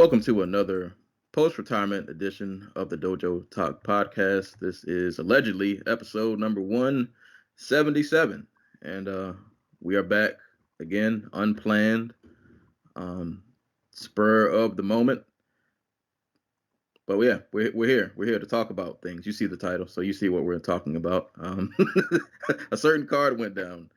Welcome to another post-retirement edition of the Dojo Talk podcast. This is allegedly episode number 177, and we are back again, unplanned, um, spur of the moment. But yeah, we're here. We're here to talk about things. You see the title, so you see what we're talking about. A certain card went down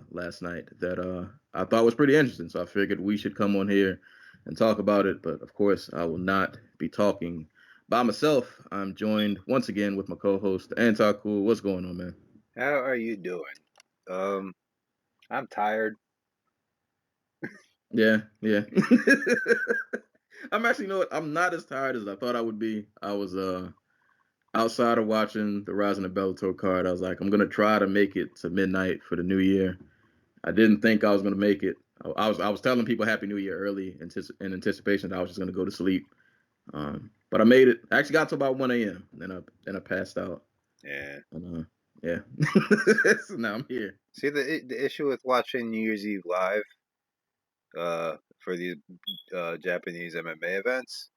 last night that I thought was pretty interesting, so I figured we should come on here and talk about it. But of course, I will not be talking by myself. I'm joined once again with my co-host Antaku. What's going on, man? How are you doing? Um, I'm tired. Yeah, yeah. I'm actually, you know what? I'm not as tired as I thought I would be. I was outside of watching the Rizin and Bellator card. I was like, I'm gonna try to make it to midnight for the new year. I didn't think I was gonna make it. I was telling people Happy New Year early in anticipation that I was just gonna go to sleep. But I made it. I actually got to about 1 a.m. Then I passed out. Yeah. And, yeah. So now I'm here. See the issue with watching New Year's Eve live, for these Japanese MMA events,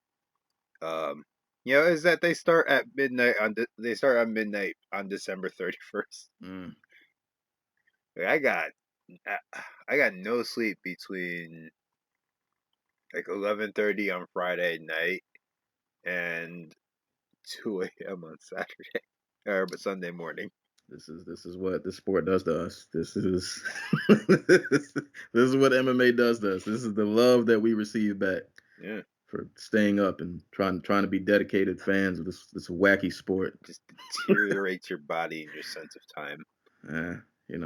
um, is that they start at midnight on December 31st. Mm. Like, I got no sleep between like 11:30 on Friday night and 2 a.m. on Saturday but Sunday morning. This is what this sport does to us. This is this is what MMA does to us. This is the love that we receive back Yeah. for staying up and trying to be dedicated fans of this wacky sport. Just deteriorates your body and your sense of time. Uh, you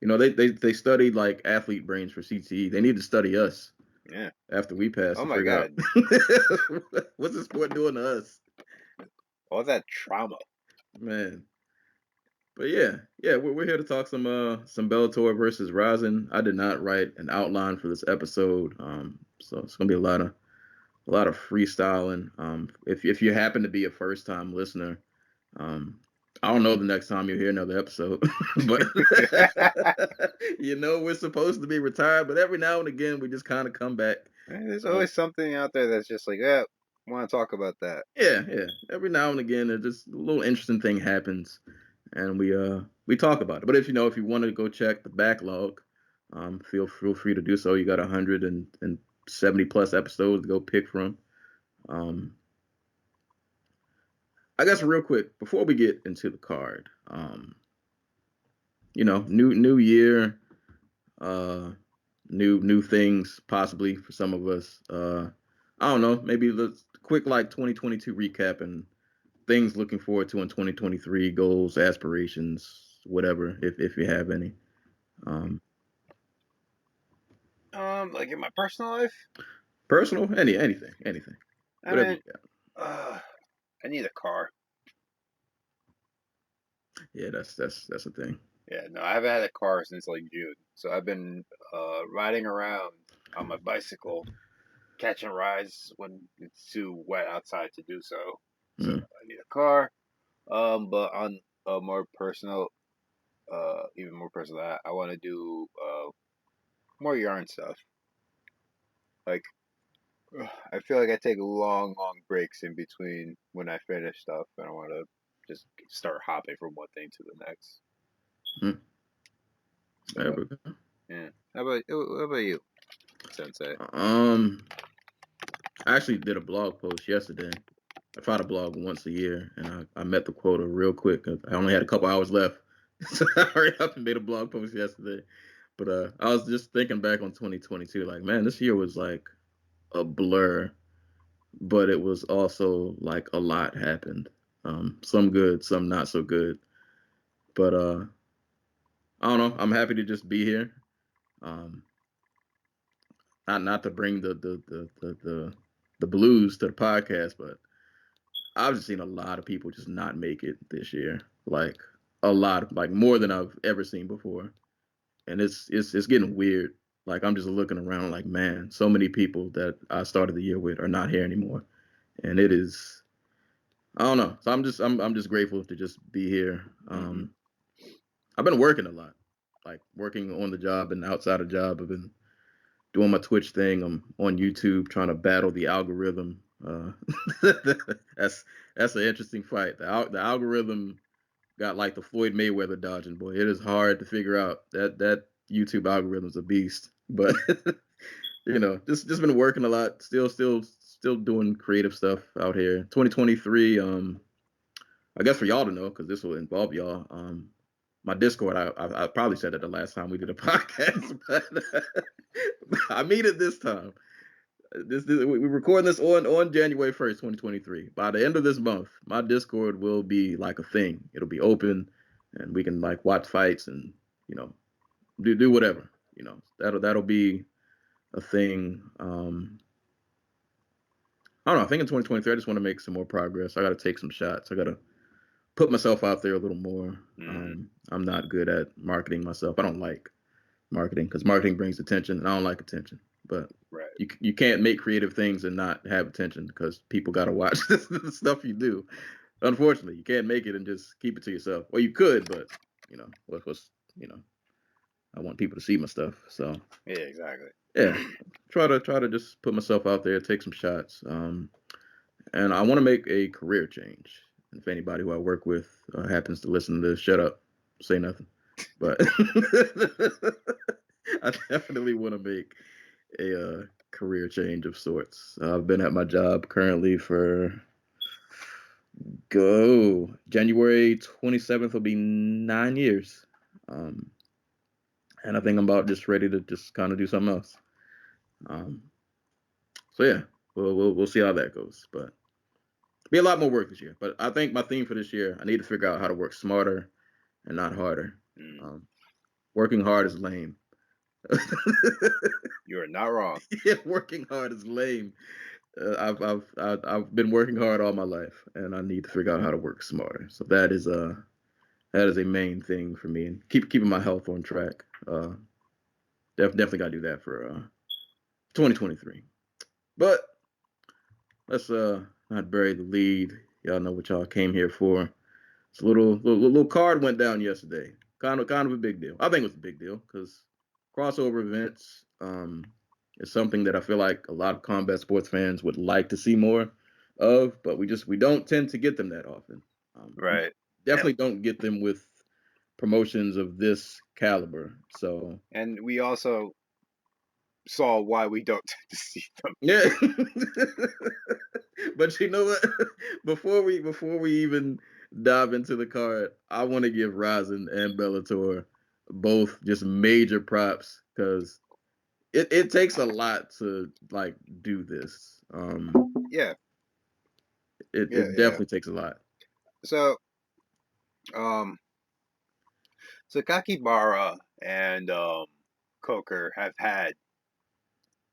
know, they studied like athlete brains for CTE. They need to study us Yeah. after we pass Oh to my figure out God. what's the sport doing to us, All that trauma. man. But yeah, we're here to talk some Bellator versus Rizin. I did not write an outline for this episode, so it's gonna be a lot of freestyling. If you happen to be a first time listener, um, I don't know the next time you'll hear another episode, but we're supposed to be retired, but every now and again we just kind of come back. There's Uh, always something out there that's just like, yeah, want to talk about that. yeah. Every now and again, there's just a little interesting thing happens, and we talk about it. But if you want to go check the backlog, feel free to do so. You got 170 plus episodes to go pick from. Um, I guess real quick before we get into the card, new year, uh, new things possibly for some of us. I don't know, maybe the quick like 2022 recap and things looking forward to in 2023, goals, aspirations, whatever, if you have any. Um, Like in my personal life, Personal, anything, I whatever you mean, got. I need a car. Yeah, that's a thing. Yeah, no, I haven't had a car since like June. So I've been riding around on my bicycle, catching rides when it's too wet outside to do so. So Mm. I need a car. But on a even more personal, I want to do more yarn stuff. Like, I feel like I take long breaks in between when I finish stuff, and I want to just start hopping from one thing to the next. Mm. There So, we go. yeah. How about you, Sensei? Um, I actually did a blog post yesterday. I try to blog once a year, and I met the quota real quick. I only had a couple hours left, so I hurried up and made a blog post yesterday. But I was just thinking back on 2022, like, man, this year was like a blur, but it was also like a lot happened. Some good, some not so good. But I don't know. I'm happy to just be here. Um, not to bring the blues to the podcast, but I've just seen a lot of people just not make it this year. Like a lot, like more than I've ever seen before, and it's getting weird. Like I'm just looking around, like man, so many people that I started the year with are not here anymore, and it is. I don't know. So I'm just grateful to just be here. Mm-hmm. I've been working a lot, like working on the job and outside of job. I've been doing my Twitch thing. I'm on YouTube trying to battle the algorithm. That's that's an interesting fight. The algorithm got like the Floyd Mayweather dodging, boy. It is hard to figure out. That YouTube algorithm's a beast. But just been working a lot. Still doing creative stuff out here. 2023. I guess for y'all to know, because this will involve y'all. My Discord. I probably said it the last time we did a podcast, but I mean it this time. We're recording this on January 1st, 2023. By the end of this month, my Discord will be like a thing. It'll be open, and we can like watch fights and do whatever. That'll be a thing. I don't know. I think in 2023, I just want to make some more progress. I got to take some shots. I got to put myself out there a little more. I'm not good at marketing myself. I don't like marketing because marketing brings attention, and I don't like attention. But Right. you can't make creative things and not have attention because people got to watch the stuff you do. Unfortunately, you can't make it and just keep it to yourself. Well, you could, but what's I want people to see my stuff. So Yeah, exactly. yeah, try to just put myself out there, take some shots, and I want to make a career change. And if anybody who I work with happens to listen to this, shut up, say nothing. But I definitely want to make a career change of sorts. I've been at my job currently for January 27th will be 9 years. And I think I'm about just ready to just kind of do something else. So yeah, we'll see how that goes. But be a lot more work this year. But I think my theme for this year, I need to figure out how to work smarter and not harder. Working hard is lame. You are not wrong. Yeah, working hard is lame. I've been working hard all my life, and I need to figure out how to work smarter. So that is a main thing for me, and keeping my health on track. Definitely got to do that for 2023. But let's not bury the lead. Y'all know what y'all came here for. It's a little card went down yesterday. Kind of a big deal. I think it was a big deal because crossover events is something that I feel like a lot of combat sports fans would like to see more of, but we don't tend to get them that often. Right. Definitely don't get them with promotions of this caliber. So And we also saw why we don't tend to see them. yeah, but you know what? Before we even dive into the card, I want to give Rizin and Bellator both just major props because it takes a lot to like do this. Yeah. It definitely takes a lot. So, Sakakibara and Coker have had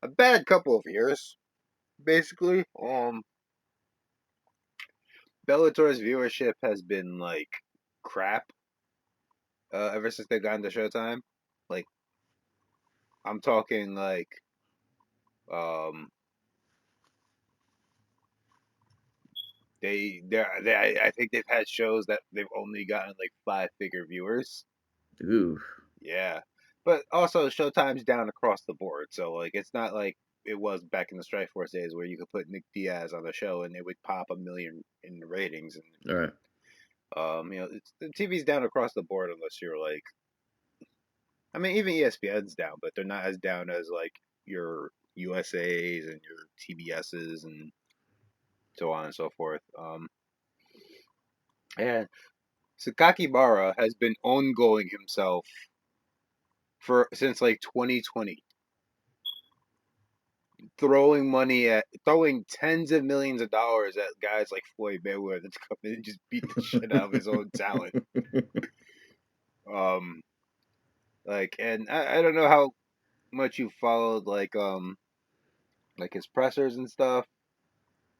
a bad couple of years, basically. Bellator's viewership has been like crap ever since they got into Showtime. Like, I'm talking like um I think they've had shows that they've only gotten like 5-figure viewers. Ooh. Yeah. But also Showtime's down across the board, so like it's not like it was back in the Strikeforce days where you could put Nick Diaz on the show and it would pop 1 million in the ratings. And All right. the TV's down across the board unless you're like, I mean, even ESPN's down, but they're not as down as like your USA's and your TBS's and so on and so forth. And Sakakibara has been ongoing himself since like 2020, throwing tens of millions of dollars at guys like Floyd Mayweather to come in and just beat the shit out of his own talent. And I don't know how much you followed like his pressers and stuff.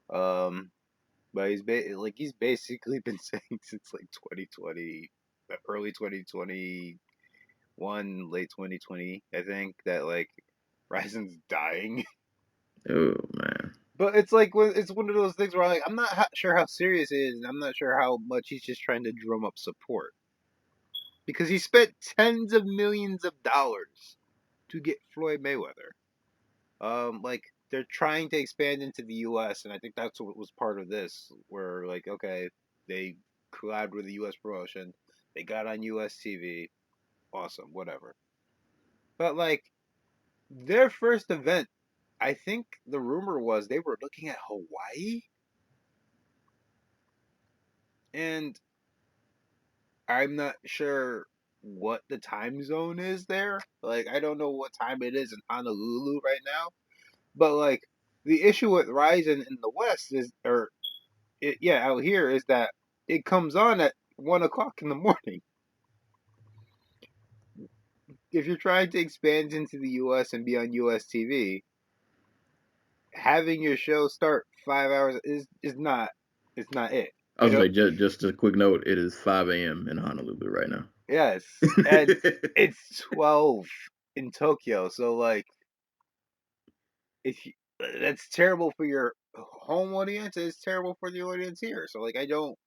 But he's basically been saying since like 2020, early 2021, late 2020, I think, that like Rizin's dying. Oh man. But it's like it's one of those things where I'm not sure how serious it is, and I'm not sure how much he's just trying to drum up support because he spent tens of millions of dollars to get Floyd Mayweather. Like they're trying to expand into the U.S. and I think that's what was part of this, where like okay, they collabed with the U.S. promotion, they got on U.S. TV, awesome, whatever. But like their first event, I think the rumor was they were looking at Hawaii, and I'm not sure what the time zone is there. Like I don't know what time it is in Honolulu right now, but like the issue with Ryzen in the West is, or yeah, out here is that it comes on at 1 o'clock in the morning. If you're trying to expand into the U.S. and be on U.S. TV, having your show start 5 hours is not, it's not it. I I was don't. like, just a quick note. It is 5 a.m. in Honolulu right now. Yes, and it's 12 in Tokyo. So like, if you, that's terrible for your home audience, it's terrible for the audience here. So like, I don't.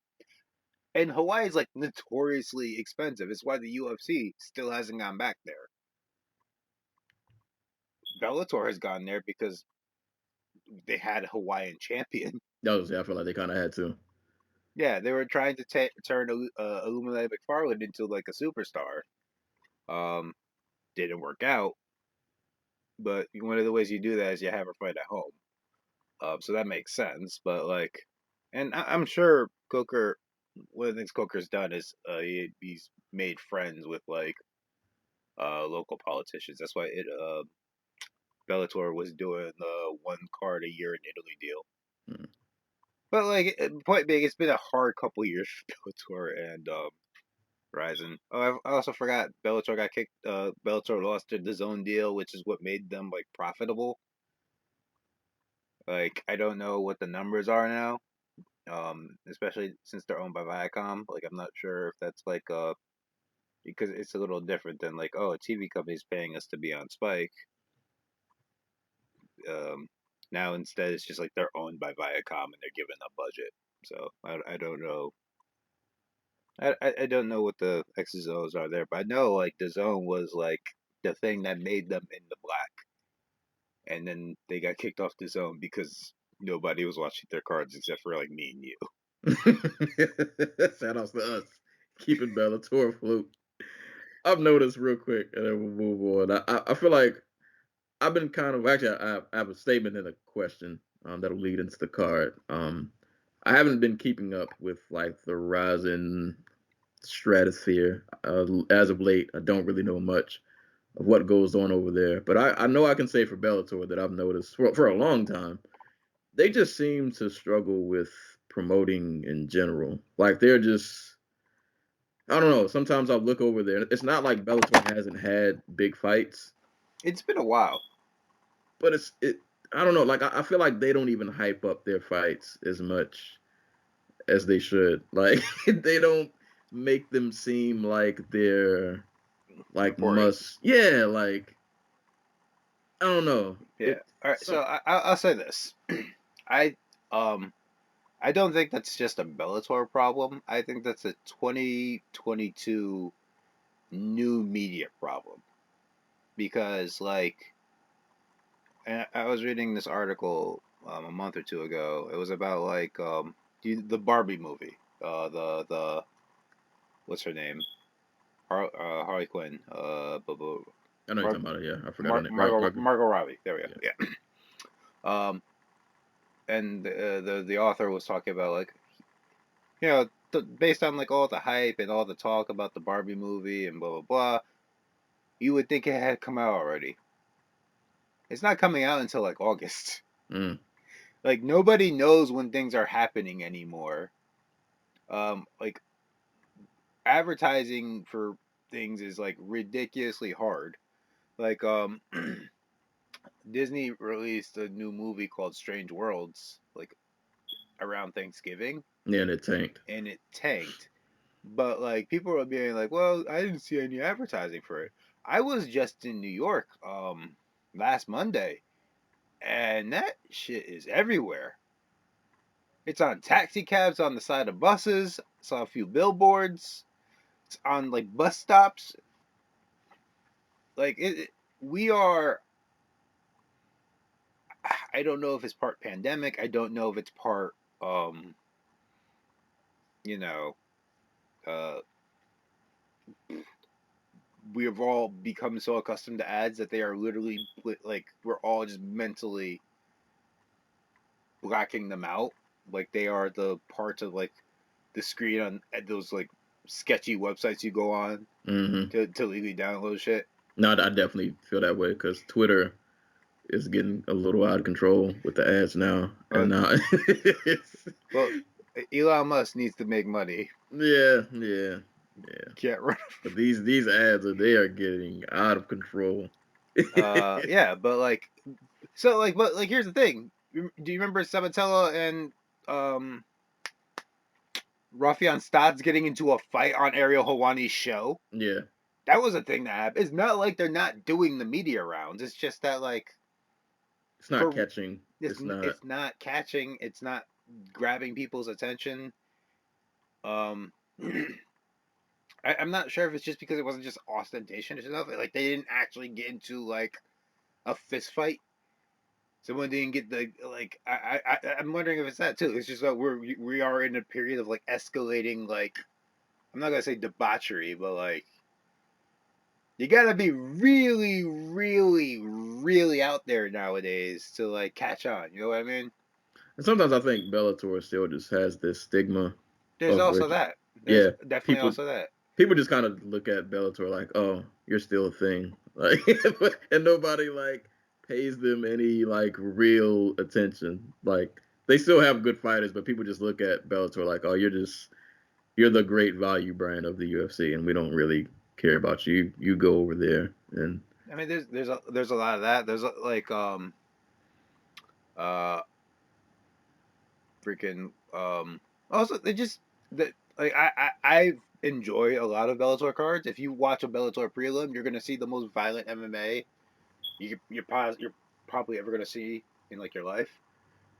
And Hawaii is like notoriously expensive. It's why the UFC still hasn't gone back there. Bellator has gone there because they had a Hawaiian champion. I feel like they kind of had to. Yeah, they were trying to turn Illuminati McFarland into like a superstar. Um, didn't work out, but one of the ways you do that is you have her fight at home. So that makes sense. But like, and I'm sure Coker. One of the things Coker's done is he's made friends with like local politicians. That's why Bellator was doing the one card a year in Italy deal. Hmm. But like, point being, it's been a hard couple years for Bellator and Rizin. Oh, I also forgot Bellator got kicked. Bellator lost their DAZN deal, which is what made them like profitable. Like, I don't know what the numbers are now. Especially since they're owned by Viacom. Like, I'm not sure if that's like because it's a little different than like, oh, a TV company's paying us to be on Spike. Um, Now instead it's just like they're owned by Viacom and they're given a budget. So I don't know. I don't know what the X's and O's are there, but I know like the zone was like the thing that made them in the black, and then they got kicked off the zone because nobody was watching their cards except for like me and you. Shout outs to us, keeping Bellator afloat. I've noticed real quick, and then we'll move on. I feel like I've been kind of actually I have a statement and a question that'll lead into the card. I haven't been keeping up with like the rising stratosphere as of late. I don't really know much of what goes on over there, but I know I can say for Bellator that I've noticed for a long time they just seem to struggle with promoting in general. Like they're just I don't know. Sometimes I'll look over there. It's not like Bellator hasn't had big fights, It's been a while. but it. I don't know. Like I feel like they don't even hype up their fights as much as they should. Like they don't make them seem like they're like Important. must. Yeah, like I don't know. Yeah. It All right. So some I'll say this. I um I don't think that's just a Bellator problem. I think that's a 2022 new media problem because like I was reading this article a month or two ago. It was about like the Barbie movie. The what's her name? Harley Quinn. I know you're Mar- talking about it. Yeah, I forgot her name. Margot Robbie. There we go. Yeah. Yeah. Um, and the author was talking about like based on like all the hype and all the talk about the Barbie movie and blah blah blah, you would think it had come out already. It's not coming out until like August. Mm. Like nobody knows when things are happening anymore. Like advertising for things is like ridiculously hard. Like Disney released a new movie called Strange Worlds like around Thanksgiving Yeah, and it tanked. and it tanked. But like people were being like, "Well, I didn't see any advertising for it." I was just in New York last Monday and that shit is everywhere. It's on taxi cabs, on the side of buses, saw a few billboards, it's on like bus stops. Like we are I don't know if it's part pandemic. I don't know if it's part, you know, uh, we've all become so accustomed to ads that they are literally like we're all just mentally blacking them out. Like they are the parts of like the screen on those like sketchy websites you go on to legally download shit. No, I definitely feel that way because Twitter is getting a little out of control with the ads now, and now well, Elon Musk needs to make money. yeah. Can't run. But these ads are getting out of control. Yeah, but like, so like, but like, here's the thing. Do you remember Sabatella and Rafian Stad's getting into a fight on Ariel Hawani's show? Yeah, That was a thing that happened. It's not like they're not doing the media rounds. It's just that like it's not for catching. It's not. it's not catching. It's not grabbing people's attention. Um, I'm not sure if it's just because it wasn't just ostentatious enough. Like they didn't actually get into like a fist fight. Someone didn't get the like. I'm wondering if it's that too. It's just that we are in a period of like escalating. Like I'm not gonna say debauchery, but like you gotta be really, really, really out there nowadays to like catch on. You know what I mean? And sometimes I think Bellator still just has this stigma There's of also which, that. There's yeah, definitely people also that. people just kind of look at Bellator like, oh, you're still a thing, like, and nobody like pays them any like real attention. Like they still have good fighters, but people just look at Bellator like, oh, you're the great value brand of the UFC, and we don't really care about you. You go over there, and I mean, there's a lot of that. There's like uh freaking also they just that like I enjoy a lot of Bellator cards. If you watch a Bellator prelim, you're gonna see the most violent MMA you're probably ever gonna see in like your life.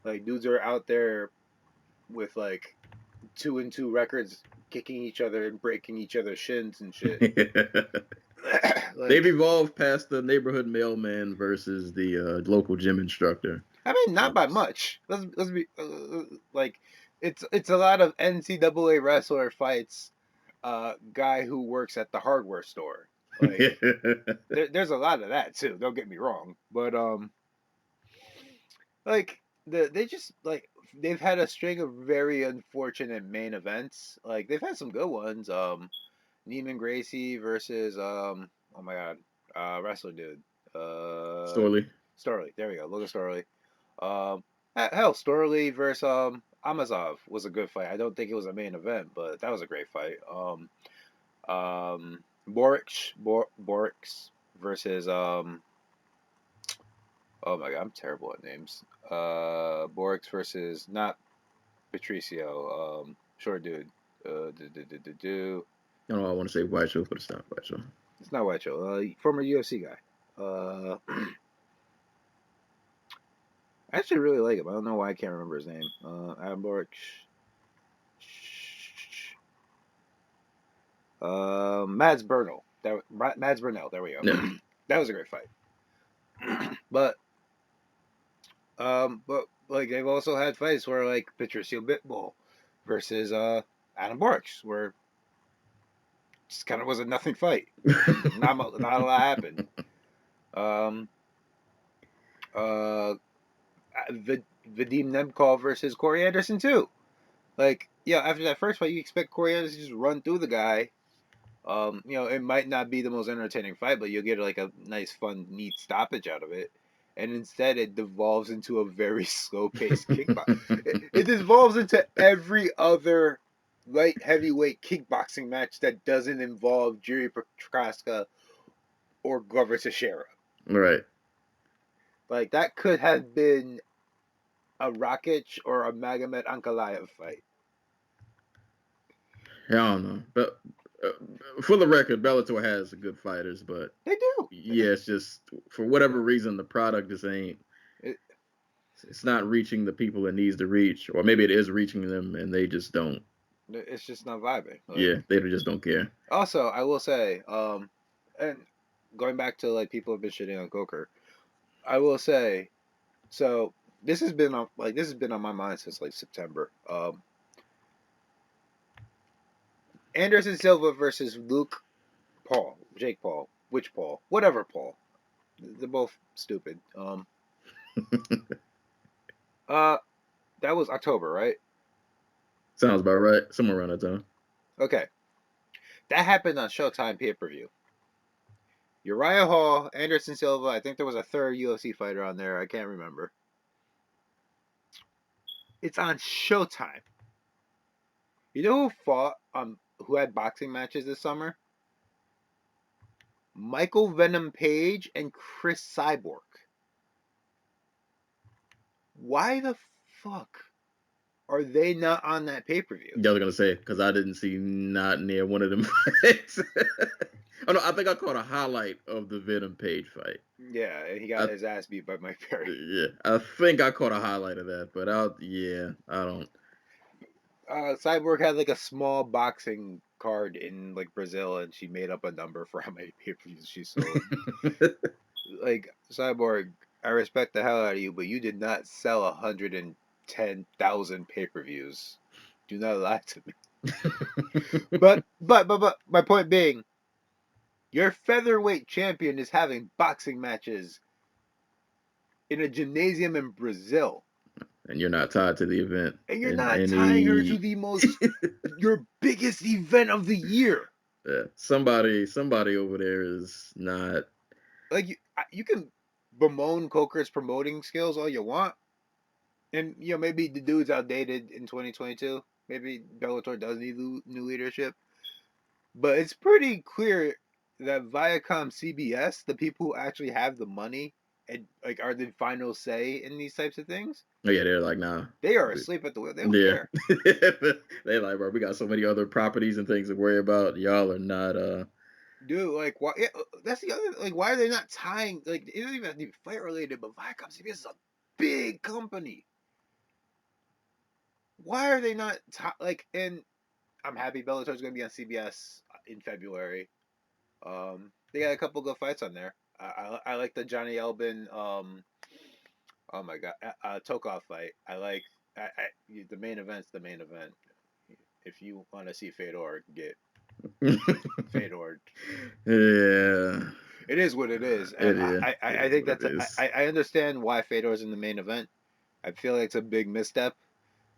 Like dudes are out there with like 2-2 records, kicking each other and breaking each other's shins and shit. they've Like evolved past the neighborhood mailman versus the local gym instructor. I mean, not by It's, much. Let's be like, it's a lot of NCAA wrestler fights. Guy who works at the hardware store. Like there's a lot of that too. Don't get me wrong, but like they just like they've had a string of very unfortunate main events. Like they've had some good ones. Neiman Gracie versus oh my god, wrestler dude. Storley. Starley. There we go. Logan Starley. Um, hell, Storley versus Amazov was a good fight. I don't think it was a main event, but that was a great fight. Borix versus oh my god, I'm terrible at names. Borix versus not Patricio. Short dude. I don't know. I want to say White Show, but it's not White Show. It's not White Show. Former UFC guy. I actually really like him. I don't know why I can't remember his name. Adam Borix. Mads Burnell. Mads Burnell. There we go. Yeah. That was a great fight. But like they've also had fights where like Patricio Pitbull versus Adam Borix, where just kind of was a nothing fight. Not a lot happened. Um, uh, Vadim Nemkov versus Corey Anderson too. Like yeah, after that first fight, you expect Corey Anderson to just run through the guy. It might not be the most entertaining fight, but you'll get like a nice, fun, neat stoppage out of it. And instead, it devolves into a very slow-paced kickbox. It devolves into every other light heavyweight kickboxing match that doesn't involve Jiri Prochazka or Glover Teixeira. Right. Like that could have been a Rakic or a Magomed Ankalaev fight. I don't know, but for the record, Bellator has good fighters, but They do. yeah, it's just for whatever reason the product just ain't. It, It's not reaching the people it needs to reach, or maybe it is reaching them and they just don't. it's just not vibing. Yeah, Like they just don't care. also, I will say, and going back to like people have been shitting on Coker, I will say So this has been on my mind since like September. Anderson Silva versus Jake Paul, which Paul, whatever Paul. They're both stupid. Uh, that was October, right? Sounds about right. Somewhere around that time. Okay, that happened on Showtime pay-per-view. Uriah Hall, Anderson Silva. I think there was a third UFC fighter on there. I can't remember. It's on Showtime. You know who fought who had boxing matches this summer? Michael Venom Page and Chris Cyborg. Why the fuck are they not on that pay-per-view? Yeah, I was gonna say because I didn't see not near one of them fights. Oh no, I think I caught a highlight of the Venom Page fight. Yeah, and he got his ass beat by Mike Perry. Yeah, I think I caught a highlight of that, but I don't. Cyborg had like a small boxing card in like Brazil, and she made up a number for how many pay-per-views she sold. Like Cyborg, I respect the hell out of you, but you did not sell 110,000 pay-per-views. Do not lie to me. But my point being, your featherweight champion is having boxing matches in a gymnasium in Brazil. And you're not tied to the event. And you're In not tying her to any the your biggest event of the year. yeah, somebody over there is not. Like you can bemoan Coker's promoting skills all you want, and maybe the dude's outdated in 2022. Maybe Bellator does need new leadership, but it's pretty clear that Viacom CBS, the people who actually have the money and like are the final say in these types of things, Oh yeah, they're like nah. they are asleep at the wheel. They don't Yeah, care. they like, bro. We got so many other properties and things to worry about. Y'all are not. Dude, like, why? Yeah, that's the other. Like, why are they not tying? Like, it doesn't even have to be fight related, but Viacom CBS is a big company. Why are they not like? And I'm happy Bellator's going to be on CBS in February. They got a couple good fights on there. I like the Johnny Elbin. Oh my god, Tokov fight. The main event's the main event. If you want to see Fedor, get Fedor. Yeah, It is what it is, it and is. I It is think what it that's is. I understand why Fedor's in the main event. I feel like it's a big misstep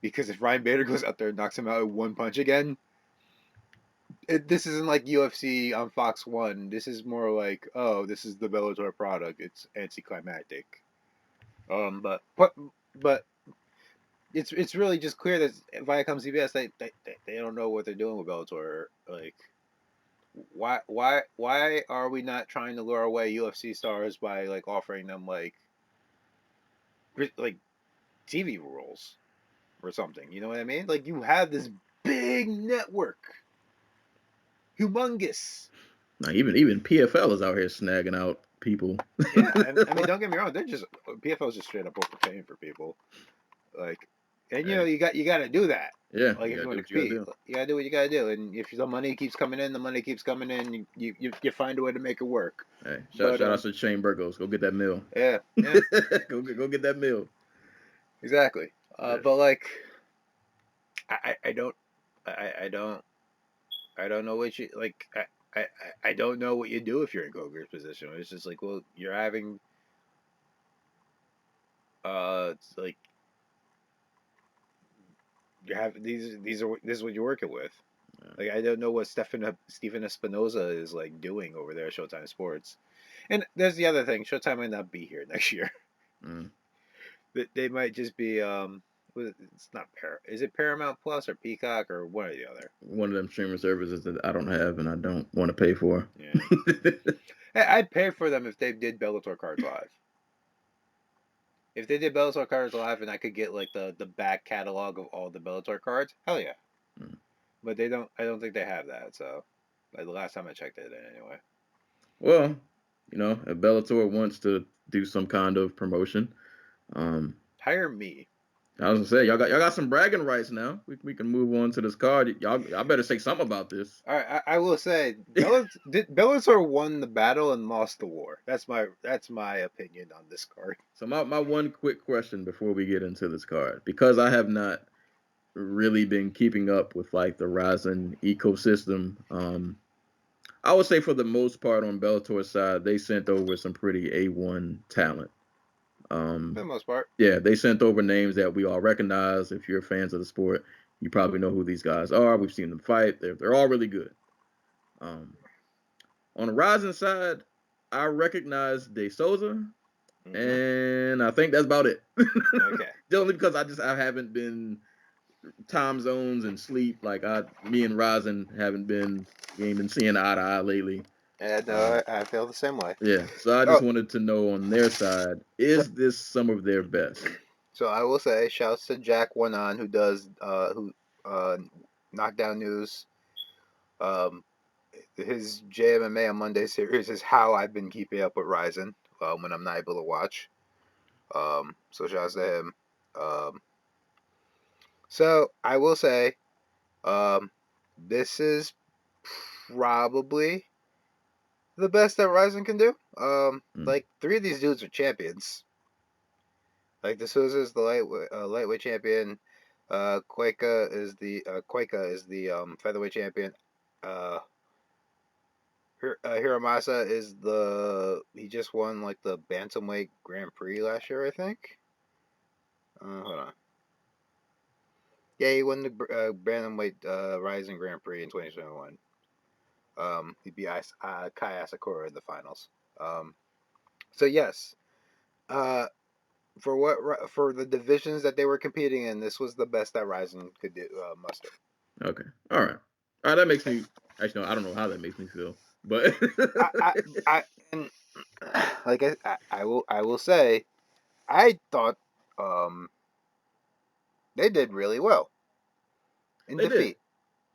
because if Ryan Bader goes out there and knocks him out with one punch again, this isn't like UFC on Fox One. This is more like, oh, this is the Bellator product. It's anticlimactic. But it's really just clear that Viacom CBS they don't know what they're doing with Bellator. Like, why are we not trying to lure away UFC stars by like offering them like TV roles or something? You know what I mean? Like you have this big network, humongous. Now, even PFL is out here snagging out people. Yeah, and I mean, don't get me wrong. They're just PFL is just straight up overpaying for people. Like, and Hey, you got to do that. yeah, Like you if you gotta want do to what you gotta compete, do. you gotta do what you gotta do. And if the money keeps coming in, the money keeps coming in. You find a way to make it work. Hey, But shout out to Shane Burgos. Go get that meal. yeah, yeah, Go get that meal. exactly. Yeah. But like, I don't I don't I don't know what you like. I don't know what you do if you're in Coger's position. It's just like, well, you're having it's like you have this is what you're working with. Like I don't know what Stephen Espinoza is like doing over there at Showtime Sports. And there's the other thing: Showtime might not be here next year. Mm. They might just be it's not is it Paramount Plus or Peacock or one or the other? One of them streaming services that I don't have and I don't want to pay for. Yeah, hey, I'd pay for them if they did Bellator cards live. If they did Bellator cards live and I could get like the back catalog of all the Bellator cards, hell yeah. Mm. But they don't. I don't think they have that. So, like the last time I checked, it anyway. Well, if Bellator wants to do some kind of promotion, um, Hire me. I was gonna say y'all got some bragging rights now. We can move on to this card. Y'all better say something about this. All right, I will say Bellator won the battle and lost the war. That's my opinion on this card. So my one quick question before we get into this card, because I have not really been keeping up with like the Rizin ecosystem. I would say for the most part on Bellator's side, they sent over some pretty A1 talent. For the most part. Yeah, they sent over names that we all recognize. If you're fans of the sport, you probably know who these guys are. We've seen them fight. They're all really good. Um, on the Rizin side, I recognize De Souza, and I think that's about it. Okay. Only because I haven't been time zones and sleep. Like me and Rizin we ain't been seeing eye to eye lately. And no, I feel the same way. Yeah, so I just wanted to know on their side, So, is this some of their best? so I will say, shouts to Jack One On who does Knockdown News. His JMMA on Monday series is how I've been keeping up with Rizin when I'm not able to watch. So shouts to him. So I will say, this is probably the best that Rizin can do. Like 3 of these dudes are champions. Like De Souza is the lightweight champion. Cueca is the featherweight champion. Hiramasa is he just won like the bantamweight Grand Prix last year, I think. Hold on. Yeah, he won the bantamweight Rising Grand Prix in 2021. He beat Kai Asakura in the finals. So yes, for the divisions that they were competing in, this was the best that Rizin could do, muster. Okay, all right. That makes me actually. No, I don't know how that makes me feel, but And like I will say, I thought they did really well in they did. defeat.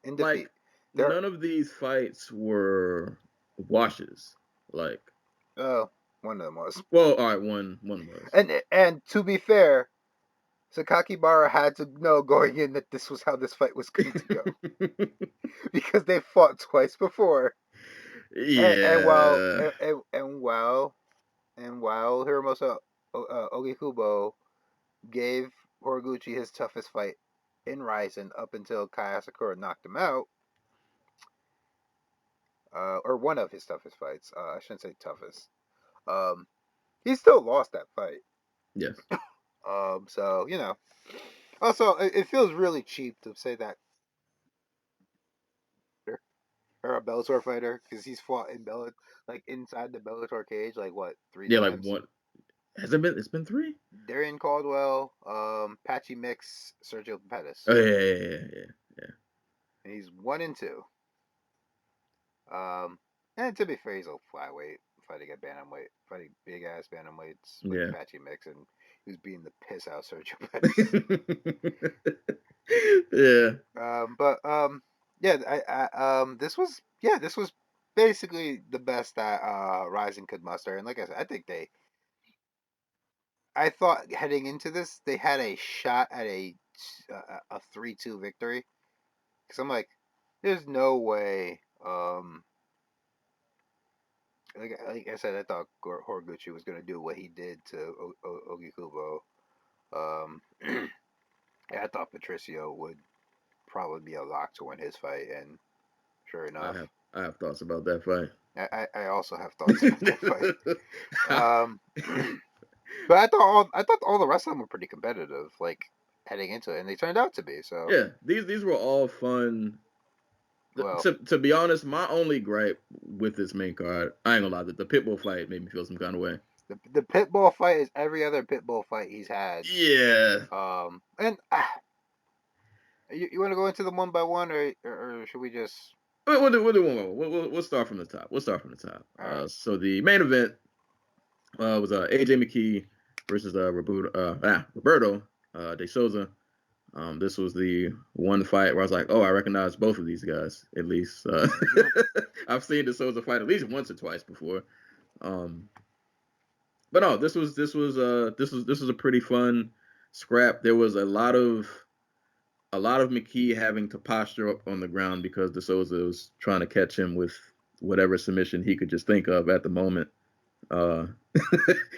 In defeat, Like there. none of these fights were washes. Like, Oh, one of them was. well, all right, one was. And to be fair, Sakakibara had to know going in that this was how this fight was going to go because they fought twice before. And while Yeah. Hiromuto Ogikubo gave Horiguchi his toughest fight in Rizin up until Kai Asakura knocked him out, or one of his toughest fights. I shouldn't say toughest. He still lost that fight. Yes. So you know. Also, it feels really cheap to say that or a Bellator fighter because he's fought in like inside the Bellator cage, like what 3 Yeah, like times. what has it been? It's been 3. Darian Caldwell, Patchy Mix, Sergio Pettis. Oh yeah. And he's 1-2. And to be fair, he's a flyweight fighting a bantamweight, fighting big ass bantamweights with Patchy Mix, and he was beating the piss out of Sergio Pettis. Yeah. But this was basically the best that Rizin could muster, and like I said, I thought heading into this they had a shot at a 3-2 victory because I'm like, there's no way. Like I said, I thought Horiguchi was gonna do what he did to Ogikubo. And I thought Patricio would probably be a lock to win his fight, and sure enough, I have thoughts about that fight. I also have thoughts about that fight. But I thought all the rest of them were pretty competitive, like heading into it, and they turned out to be. So yeah, these were all fun. well, To be honest, my only gripe with this main card, I ain't gonna lie, the Pitbull fight made me feel some kind of way. the Pitbull fight is every other Pitbull fight he's had. Yeah. And you want to go into them one by one, or should we just? We'll do one more. We'll start from the top. Right. So the main event was AJ McKee versus Roberto De Souza. This was the one fight where I was like, oh, I recognize both of these guys at least. I've seen De Souza fight at least once or twice before. But no, this was a pretty fun scrap. There was a lot of McKee having to posture up on the ground because De Souza was trying to catch him with whatever submission he could just think of at the moment. Uh,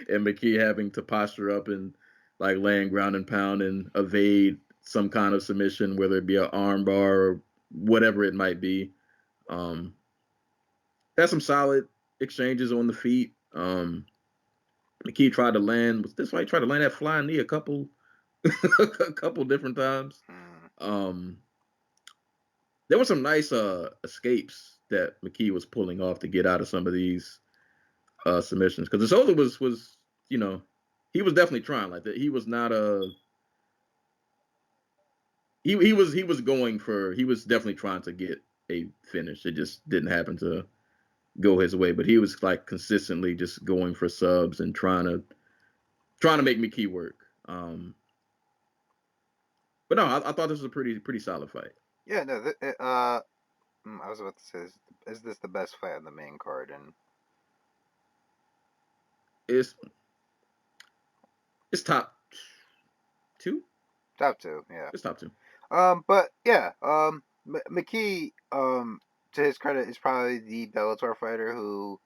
and McKee having to posture up and like laying ground and pound and evade some kind of submission, whether it be an arm bar or whatever it might be. Um, had some solid exchanges on the feet. McKee tried to land. Was this why he tried to land that flying knee a couple a couple different times? Um, there were some nice escapes that McKee was pulling off to get out of some of these submissions because the Souza was you know he was definitely trying like that. He was not a he was going for he was definitely trying to get a finish. It just didn't happen to go his way, but he was like consistently just going for subs and trying to make McKee work. But no, I thought this was a pretty solid fight. Yeah, no. I was about to say, is this the best fight on the main card? And It's top two. top two, yeah. It's top two. But yeah, McKee, to his credit, is probably the Bellator fighter who,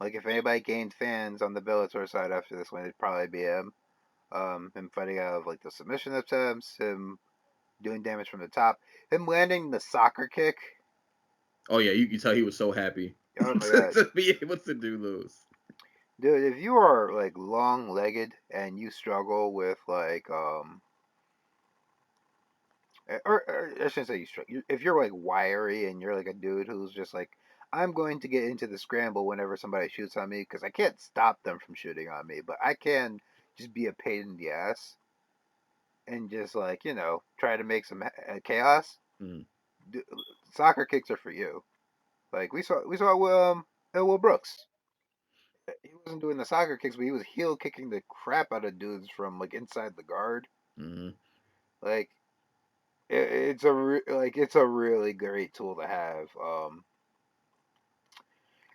like, if anybody gained fans on the Bellator side after this win, it'd probably be him. Him fighting out of like the submission attempts, him doing damage from the top, him landing the soccer kick. Oh yeah, you can tell he was so happy Oh my god, to be able to do those. dude! If you are like long-legged and you struggle with like or I shouldn't say you struggle. If you're like wiry and you're like a dude who's just like, I'm going to get into the scramble whenever somebody shoots on me because I can't stop them from shooting on me, but I can just be a pain in the ass and just like try to make some chaos. Mm. Soccer kicks are for you. Like we saw Will Brooks. He wasn't doing the soccer kicks, but he was heel kicking the crap out of dudes from like inside the guard. Mm-hmm. Like it's a really great tool to have.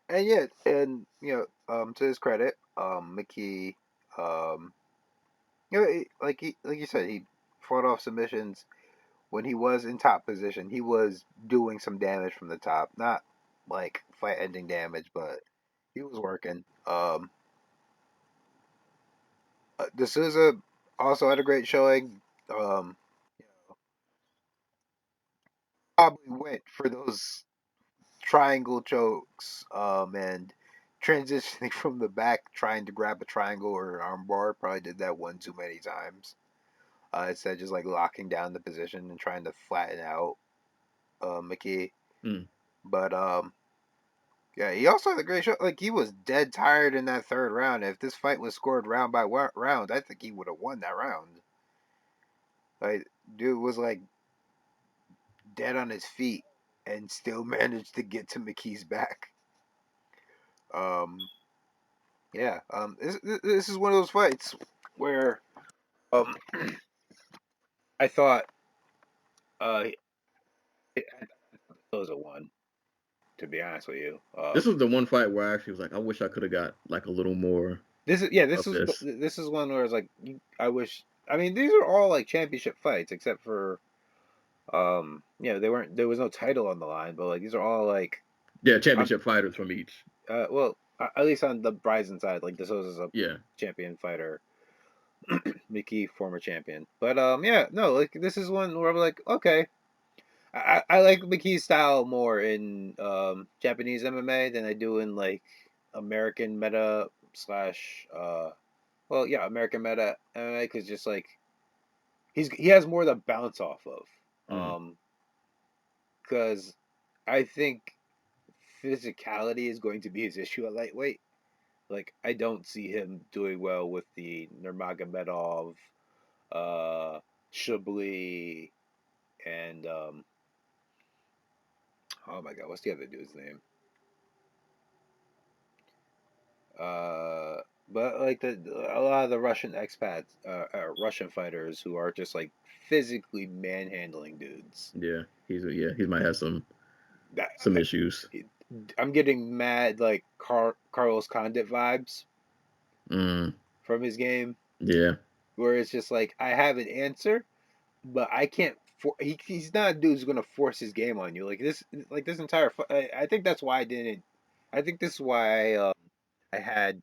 And yeah, and to his credit, McKee, um, like you said, he fought off submissions when he was in top position. He was doing some damage from the top, not like fight-ending damage, but he was working. D'Souza also had a great showing. Um, Probably went for those triangle chokes, and transitioning from the back, trying to grab a triangle or an armbar. Probably did that one too many times. Instead of just like locking down the position and trying to flatten out McKee. Mm. But yeah, he also had a great show. Like he was dead tired in that third round. If this fight was scored round by round, I think he would have won that round. Like dude was like dead on his feet and still managed to get to McKee's back. Um, yeah. This is one of those fights where um I thought it was a one. To be honest with you, This was the one fight where I actually was like, I wish I could have got like a little more this is yeah of this. this is one where it's like I wish. I mean, these are all like championship fights except for they weren't. There was no title on the line, but like these are all like Yeah, on championship fighters from each. well at least on the Rizin side, like this was a Yeah. champion fighter, Mickey former champion. But yeah, no, like this is one where I'm like, okay, I like McKee's style more in Japanese MMA than I do in like American meta slash well yeah American meta MMA because just like he has more to bounce off of Mm. because I think physicality is going to be his issue at lightweight. Like I don't see him doing well with the Nurmagomedov, uh, Chablis, and oh my god, what's the other dude's name? Uh, but like a lot of the Russian expats, Russian fighters who are just like physically manhandling dudes. Yeah. He might have some That, issues. I'm getting mad like Carlos Condit vibes Mm. from his game. Yeah. where it's just like I have an answer, but I can't. He's not a dude who's gonna force his game on you like this entire. I think that's why I didn't. I think this is why I had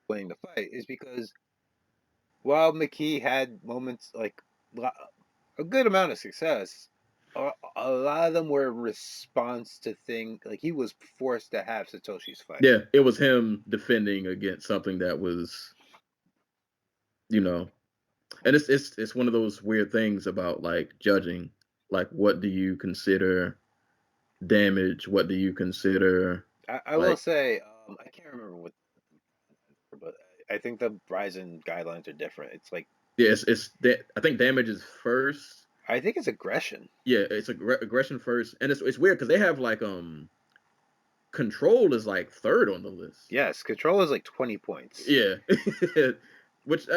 winning the fight is because while McKee had moments like a good amount of success, a lot of them were in response to things like he was forced to have Satoshi's fight. Yeah, it was him defending against something that was, you know, and it's one of those weird things about like judging. Like, what do you consider damage? What do you consider I will like? say I can't remember what, but I think the Rizin guidelines are different. It's like Yeah, I think damage is first. I think it's aggression. Yeah, it's aggression first, and it's weird because they have like control is like third on the list. Yes, control is like 20 points. Yeah, which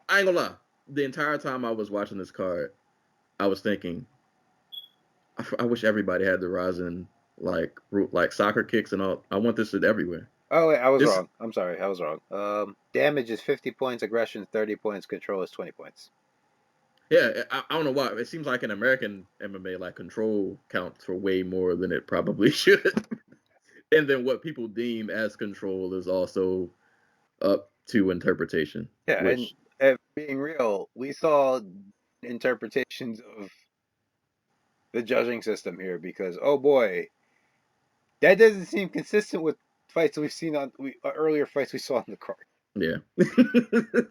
I ain't gonna lie. The entire time I was watching this card, I was thinking, I wish everybody had the Rizin like soccer kicks and all. I want this shit everywhere. Oh wait, I was This wrong. I'm sorry, I was wrong. Damage is 50 points, aggression 30 points, control is 20 points. Yeah, I don't know why. It seems like in American MMA, like control counts for way more than it probably should. And then what people deem as control is also up to interpretation, Yeah, and which being real, we saw interpretations of the judging system here because oh boy, that doesn't seem consistent with fights we've seen on earlier fights we saw on the card. yeah.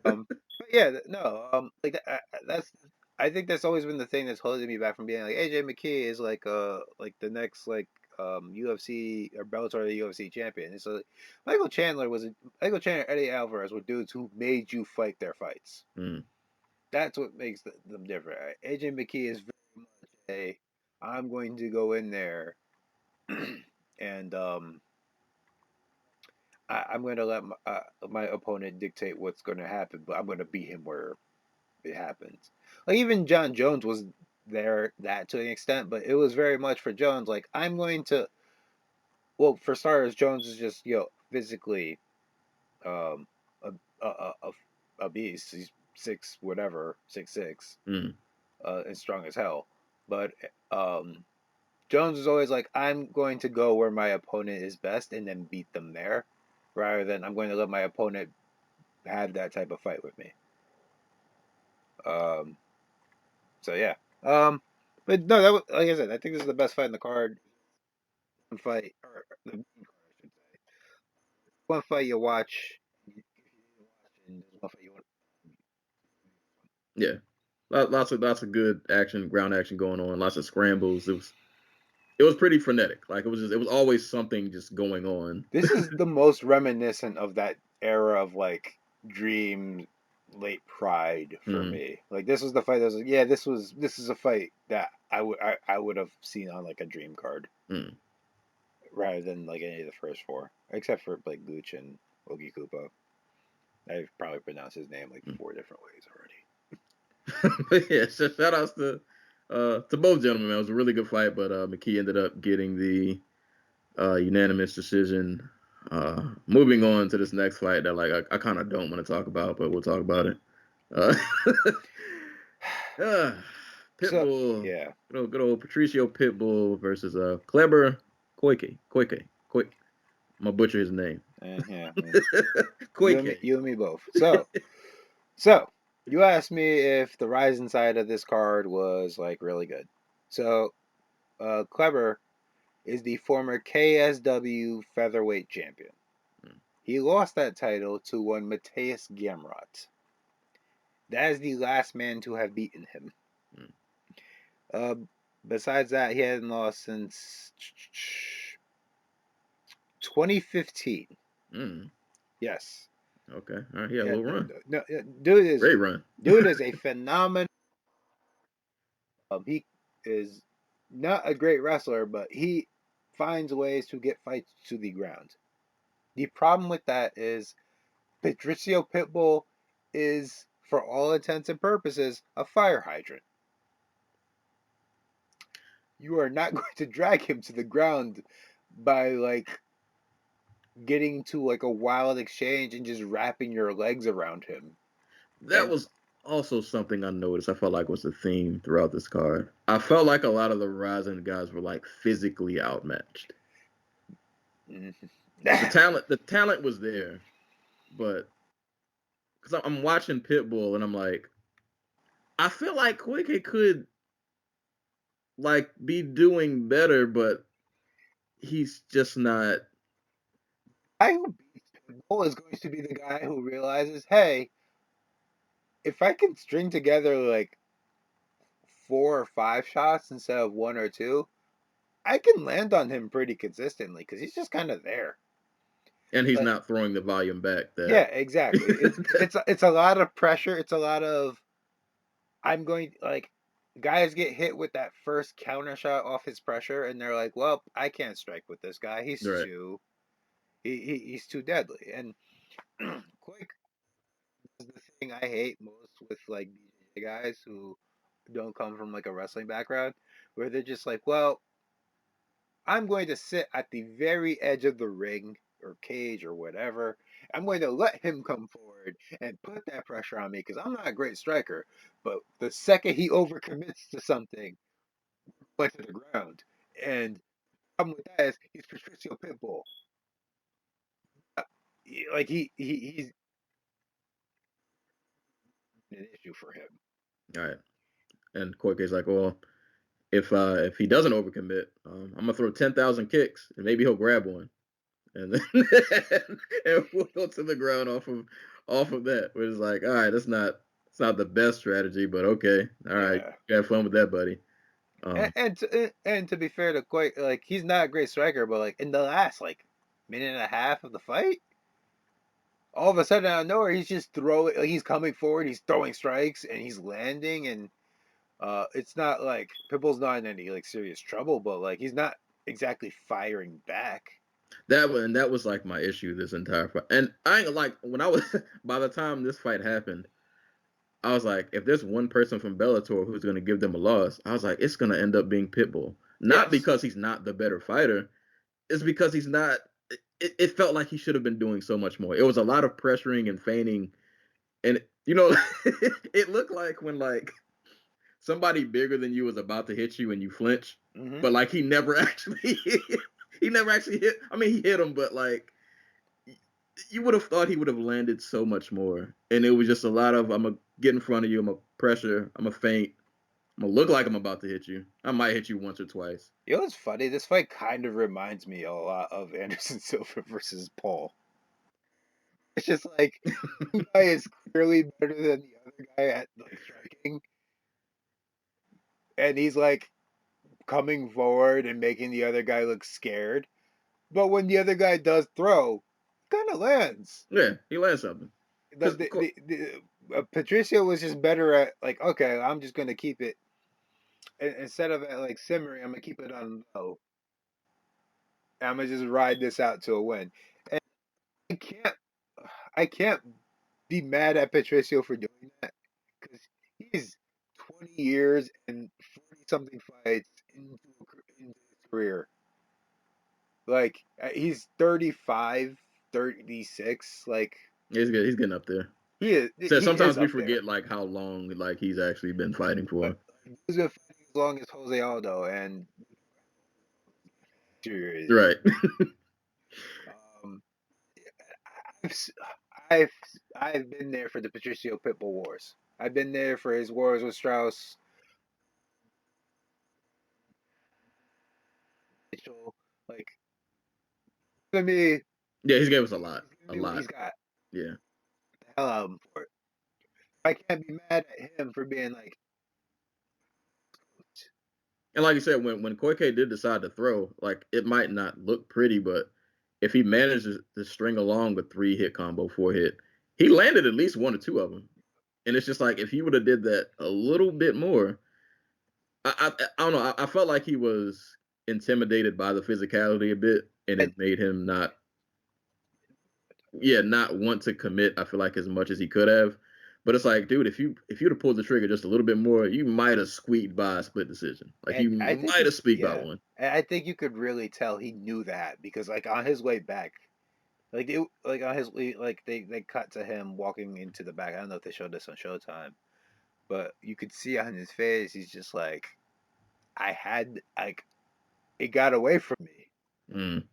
But yeah, no, like that's I think that's always been the thing that's holding me back from being like AJ McKee is like the next like UFC or Bellator UFC champion. It's like Michael Chandler, Eddie Alvarez were dudes who made you fight their fights. Mm. That's what makes them different. AJ McKee is very much a I'm going to go in there and I'm going to let my opponent dictate what's going to happen, but I'm going to beat him where it happens. Like even John Jones was there that to an extent, but it was very much for Jones. Like I'm going to. Well, for starters, Jones is just physically um a a beast. He's six whatever 6'6", Mm. and strong as hell. But Jones is always like I'm going to go where my opponent is best and then beat them there, rather than I'm going to let my opponent have that type of fight with me. Um, so yeah. But no, that was, like I said, I think this is the best fight in the card. One fight, or the main card, I should say. One fight you watch. If you need to watch, and there's one fight you want. Yeah. Lots of good action, ground action going on, lots of scrambles. It was pretty frenetic. Like it was always something just going on. This is the most reminiscent of that era of like Dream, late Pride for Mm. me. Like this was the fight that was like, yeah, this is a fight that I would have seen on like a Dream card Mm. rather than like any of the first four, except for like Gooch and Ogi Kupo. I've probably pronounced his name like Mm. 4 different ways already. Yeah, shout outs to both gentlemen. Man. It was a really good fight, but McKee ended up getting the unanimous decision. Moving on to this next fight that like I kind of don't want to talk about, but we'll talk about it. Uh, So Pitbull, yeah, good old Patricio Pitbull versus Kleber Koike. I'm gonna butcher his name. yeah. Koike. You and me both. So you asked me if the Rizin side of this card was like really good. So Kleber is the former KSW featherweight champion. Mm. He lost that title to one Mateus Gamrot. That is the last man to have beaten him. Mm. Uh, besides that, he hadn't lost since 2015. Mm. Yes. Okay. All right. He had a Yeah, little run. no, Great run. dude is a phenomenal. He is not a great wrestler, but he finds ways to get fights to the ground. The problem with that is Patricio Pitbull is, for all intents and purposes, a fire hydrant. You are not going to drag him to the ground by like getting to like a wild exchange and just wrapping your legs around him. That was also something I noticed. I felt like was a theme throughout this card. I felt like a lot of the Rizin guys were like physically outmatched. The talent was there, but because I'm watching Pitbull and I'm like, I feel like Quick could like be doing better, but he's just not. The guy who beats Pitbull is going to be the guy who realizes, hey, if I can string together like 4 or 5 shots instead of 1 or 2, I can land on him pretty consistently because he's just kind of there. And he's But not throwing the volume back. yeah, That exactly. It's a lot of pressure. It's a lot of I'm going like guys get hit with that first counter shot off his pressure, and they're like, "Well, I can't strike with this guy. right. He's too deadly." And Quick is the thing I hate most with like BJJ guys who don't come from like a wrestling background, where they're just like, "Well, I'm going to sit at the very edge of the ring or cage or whatever. I'm going to let him come forward and put that pressure on me because I'm not a great striker. But the second he overcommits to something, went to the ground. And the problem with that is he's Patricio Pitbull. Uh, Like he's an issue for him. All right. And Koike's like, well, if he doesn't overcommit, I'm gonna throw 10,000 kicks and maybe he'll grab one, and then and we'll go to the ground off of that. Which is like, all right, it's not the best strategy, but okay, all right, Yeah. have fun with that, buddy. And to be fair to Quake, like he's not a great striker, but like in the last like minute and a half of the fight, all of a sudden out of nowhere he's just throwing like he's coming forward, he's throwing strikes and he's landing and it's not like Pitbull's not in any like serious trouble, but like he's not exactly firing back. That was like my issue this entire fight. And I ain't like when I was by the time this fight happened, I was like, if there's one person from Bellator who's gonna give them a loss, I was like, it's gonna end up being Pitbull. Not Yes. because he's not the better fighter, it's because he's not. It felt like he should have been doing so much more. It was a lot of pressuring and feigning, and it looked like when like somebody bigger than you was about to hit you and you flinch, Mm-hmm. but like he never actually hit. I mean, he hit him, but like you would have thought he would have landed so much more. And it was just a lot of I'm gonna get in front of you, I'm gonna pressure, I'm gonna feint, I'm gonna look like I'm about to hit you. I might hit you once or twice. You know what's funny? This fight kind of reminds me a lot of Anderson Silva versus Paul. It's just like one guy is clearly better than the other guy at like striking, and he's like coming forward and making the other guy look scared. But when the other guy does throw, kind of lands. Yeah, he lands something. Because Patricio was just better at like, okay, I'm just gonna keep it instead of at like simmering. I'm gonna keep it on low. I'm gonna just ride this out to a win. And I can't, I can't be mad at Patricio for doing that because he's 20 years and 40 something fights into his career. Like he's 35, 36. Like he's good. He's getting up there. So he is sometimes we up there. forget like how long like he's actually been fighting for. He's been fighting as long as Jose Aldo and serious. Right. Um, I've, I've I've been there for the Patricio Pitbull wars. I've been there for his wars with Strauss, Mitchell. Like to me, Yeah, he's gave us a lot. he's A giving me what lot. he's got. Yeah. Hell out of him for it. I can't be mad at him for being like, And like you said, when Koike did decide to throw, like it might not look pretty, but if he manages to string along a 3-hit combo, 4-hit, he landed at least one or two of them. And it's just like if he would have did that a little bit more, I don't know. I felt like he was intimidated by the physicality a bit, and I, it made him not want to commit. I feel like as much as he could have. But it's like, dude, if you'd have pulled the trigger just a little bit more, you might have squeaked by a split decision. Like you and I think might have squeaked by yeah, one. I think you could really tell he knew that because like on his way back, Like it, like on his, like they cut to him walking into the back. I don't know if they showed this on Showtime, but you could see on his face, he's just like, I had like it got away from me. Mm.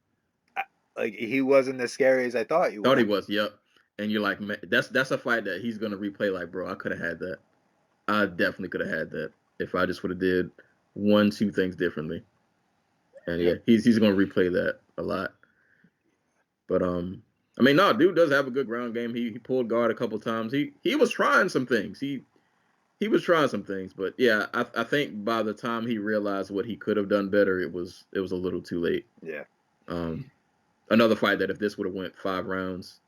Like he wasn't as scary as I thought he Thought was. he was, yep. And you're like, man, that's a fight that he's gonna replay. Like, bro, I could have had that. I definitely could have had that if I just would have did one, two things differently. And yeah, Yep. he's gonna replay that a lot. But I mean, no, dude does have a good ground game. He pulled guard a couple times. He was trying some things. He was trying some things. But yeah, I think by the time he realized what he could have done better, it was a little too late. Yeah. Um, Another fight that if this would have went 5 rounds,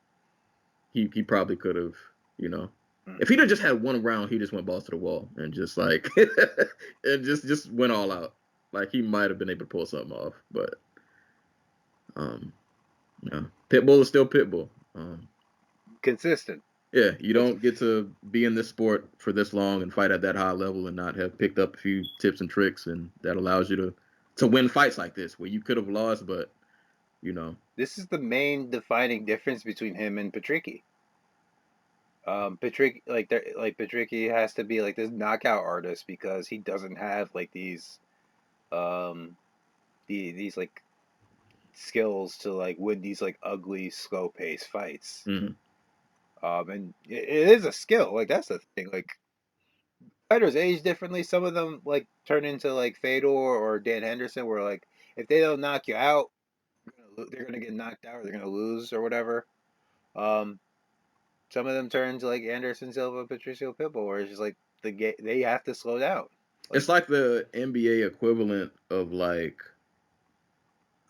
he probably could have, you know, if he'd have just had one round, he just went balls to the wall and just like and just went all out. Like he might have been able to pull something off, but um, yeah, Pitbull is still Pitbull. Consistent. Yeah, you don't get to be in this sport for this long and fight at that high level and not have picked up a few tips and tricks, and that allows you to win fights like this where you could have lost, but you know. This is the main defining difference between him and Patricky. Patrick, like Patricky has to be like this knockout artist because he doesn't have like um, these like skills to like win these like ugly slow pace fights. Mm-hmm. And it is a skill. Like that's the thing. Like fighters age differently. Some of them like turn into like Fedor or Dan Henderson, where like if they don't knock you out, they're gonna get knocked out or they're gonna lose or whatever. Um, some of them turn to like Anderson Silva, Patricio Pitbull, where it's just like they have to slow down. Like It's like the NBA equivalent of like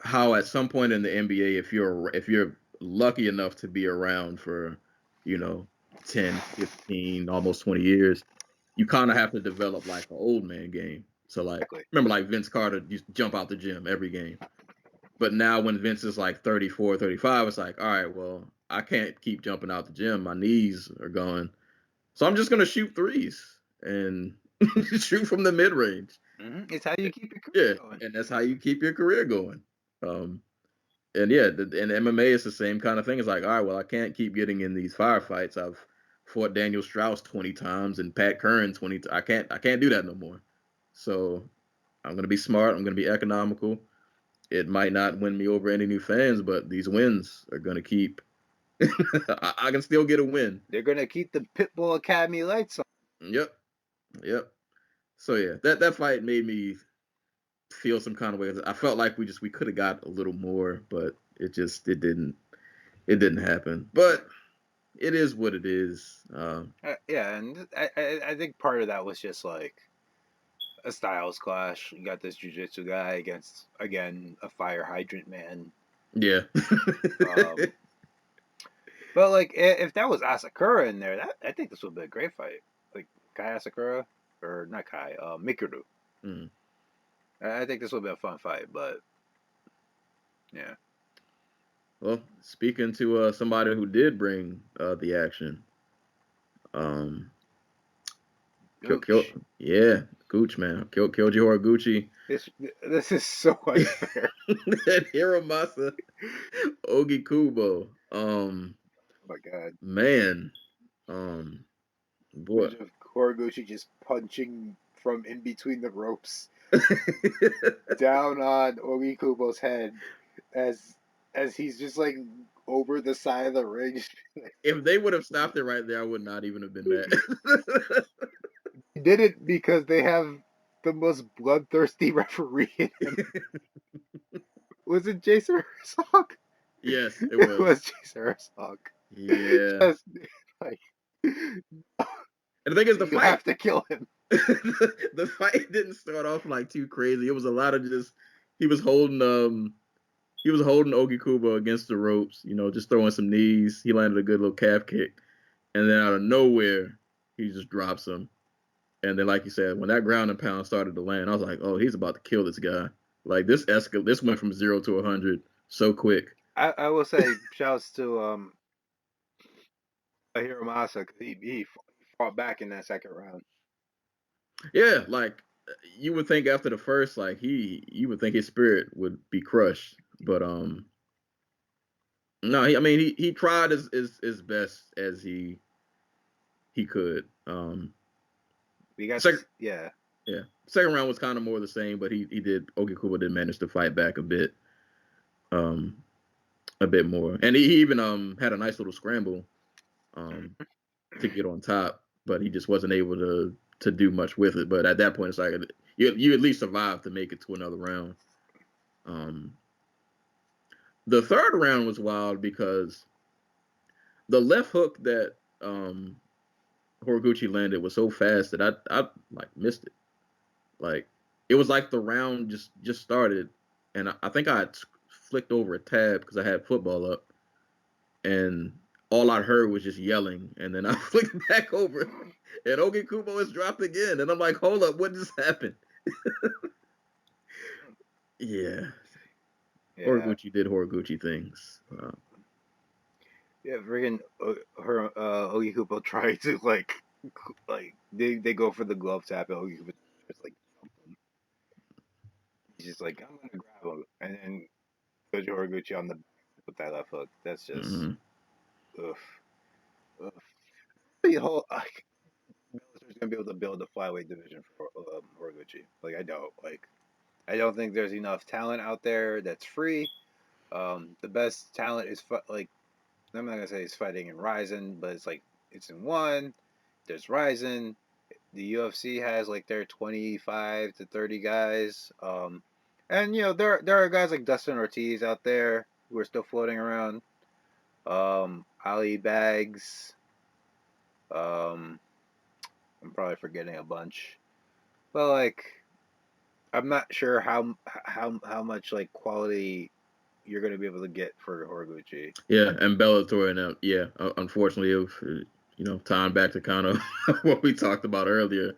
how at some point in the NBA, if you're lucky enough to be around for, you know, 10, 15, almost 20 years, you kind of have to develop like an old man game. So like exactly. remember like Vince Carter used to jump out the gym every game. But now when Vince is like 34, 35, it's like, all right, well, I can't keep jumping out the gym. My knees are going. So I'm just gonna shoot threes and shoot from the mid range. Mm-hmm. It's how you keep your career Yeah, going. and that's how you keep your career going. And yeah, in MMA, it's the same kind of thing. It's like, all right, well, I can't keep getting in these firefights. I've fought Daniel Strauss 20 times and Pat Curran 20. I can't do that no more. So I'm gonna be smart. I'm gonna be economical. It might not win me over any new fans, but these wins are gonna keep. I can still get a win. They're gonna keep the Pitbull Academy lights on. Yep, yep. So yeah, that fight made me feel some kind of way. I felt like we could have got a little more, but it didn't happen. But it is what it is. Yeah, and I think part of that was just like a styles clash. You got this jujitsu guy against again a fire hydrant man. Yeah. Um, but like if that was Asakura in there, that I think this would be a great fight. Like Kai Asakura or not Kai, Mikuru. Mm. I think this would be a fun fight, but yeah. Well, speaking to somebody who did bring the action, um, Gooch. yeah, Gooch man, Kyoji Horiguchi, This is so unfair. and Hiromasa Ogi Kubo. Oh my god. Man, um, boy. Image of Horiguchi just punching from in between the ropes down on Ogi Kubo's head as he's just like over the side of the ring. If they would have stopped it right there, I would not even have been mad. He did it because they have the most bloodthirsty referee in him. Was it Jason Herzog? Yes, it It was. was Jason Herzog. Yeah. Just like And the thing is, the you fight, have to kill him. the fight didn't start off like too crazy. It was a lot of just he was holding Ogi Kubo against the ropes, just throwing some knees. He landed a good little calf kick, and then out of nowhere, he just drops him. And then, like you said, when that ground and pound started to land, I was like, oh, he's about to kill this guy. Like this went from 0 to 100 so quick. I will say shouts to Hiromasa because he fought back in that second round. Yeah, like you would think after the first, like you would think his spirit would be crushed, but No, he tried his best as he could. We got Second, this. Yeah. yeah, second round was kind of more the same, but Ogi Kubo did manage to fight back um, a bit more, and he even had a nice little scramble to get on top, but he just wasn't able to do much with it. But at that point, it's like you at least survived to make it to another round. Um, the third round was wild because the left hook that Horiguchi landed was so fast that I like missed it. Like it was like the round just started, and I think I had flicked over a tab because I had football up, and all I heard was just yelling, and then I flicked back over, and Ogi Kubo is dropped again, and I'm like, hold up, what just happened? Yeah, Yeah. Horiguchi did Horiguchi things. Yeah. Friggin' her Ogi Kupo tried to like they go for the glove tap and Ogi Kupo just like jump him. He's just like I'm gonna grab him and then Koji Horiguchi on the back with that left hook. That's just Mm-hmm. ugh. ugh. The whole Bellator's gonna be able to build a flyweight division for Horiguchi. Like I don't think there's enough talent out there that's free. The best talent is like I'm not gonna say it's fighting in Rizin, but it's like it's in one. There's Rizin. The UFC has like their 25 to 30 guys. And you know there are guys like Dustin Ortiz out there who are still floating around. Ali Bags. Um, I'm probably forgetting a bunch, but like I'm not sure how much like quality you're gonna be able to get for Horiguchi. Yeah, and Bellator, and yeah, unfortunately, tying back to kind of what we talked about earlier,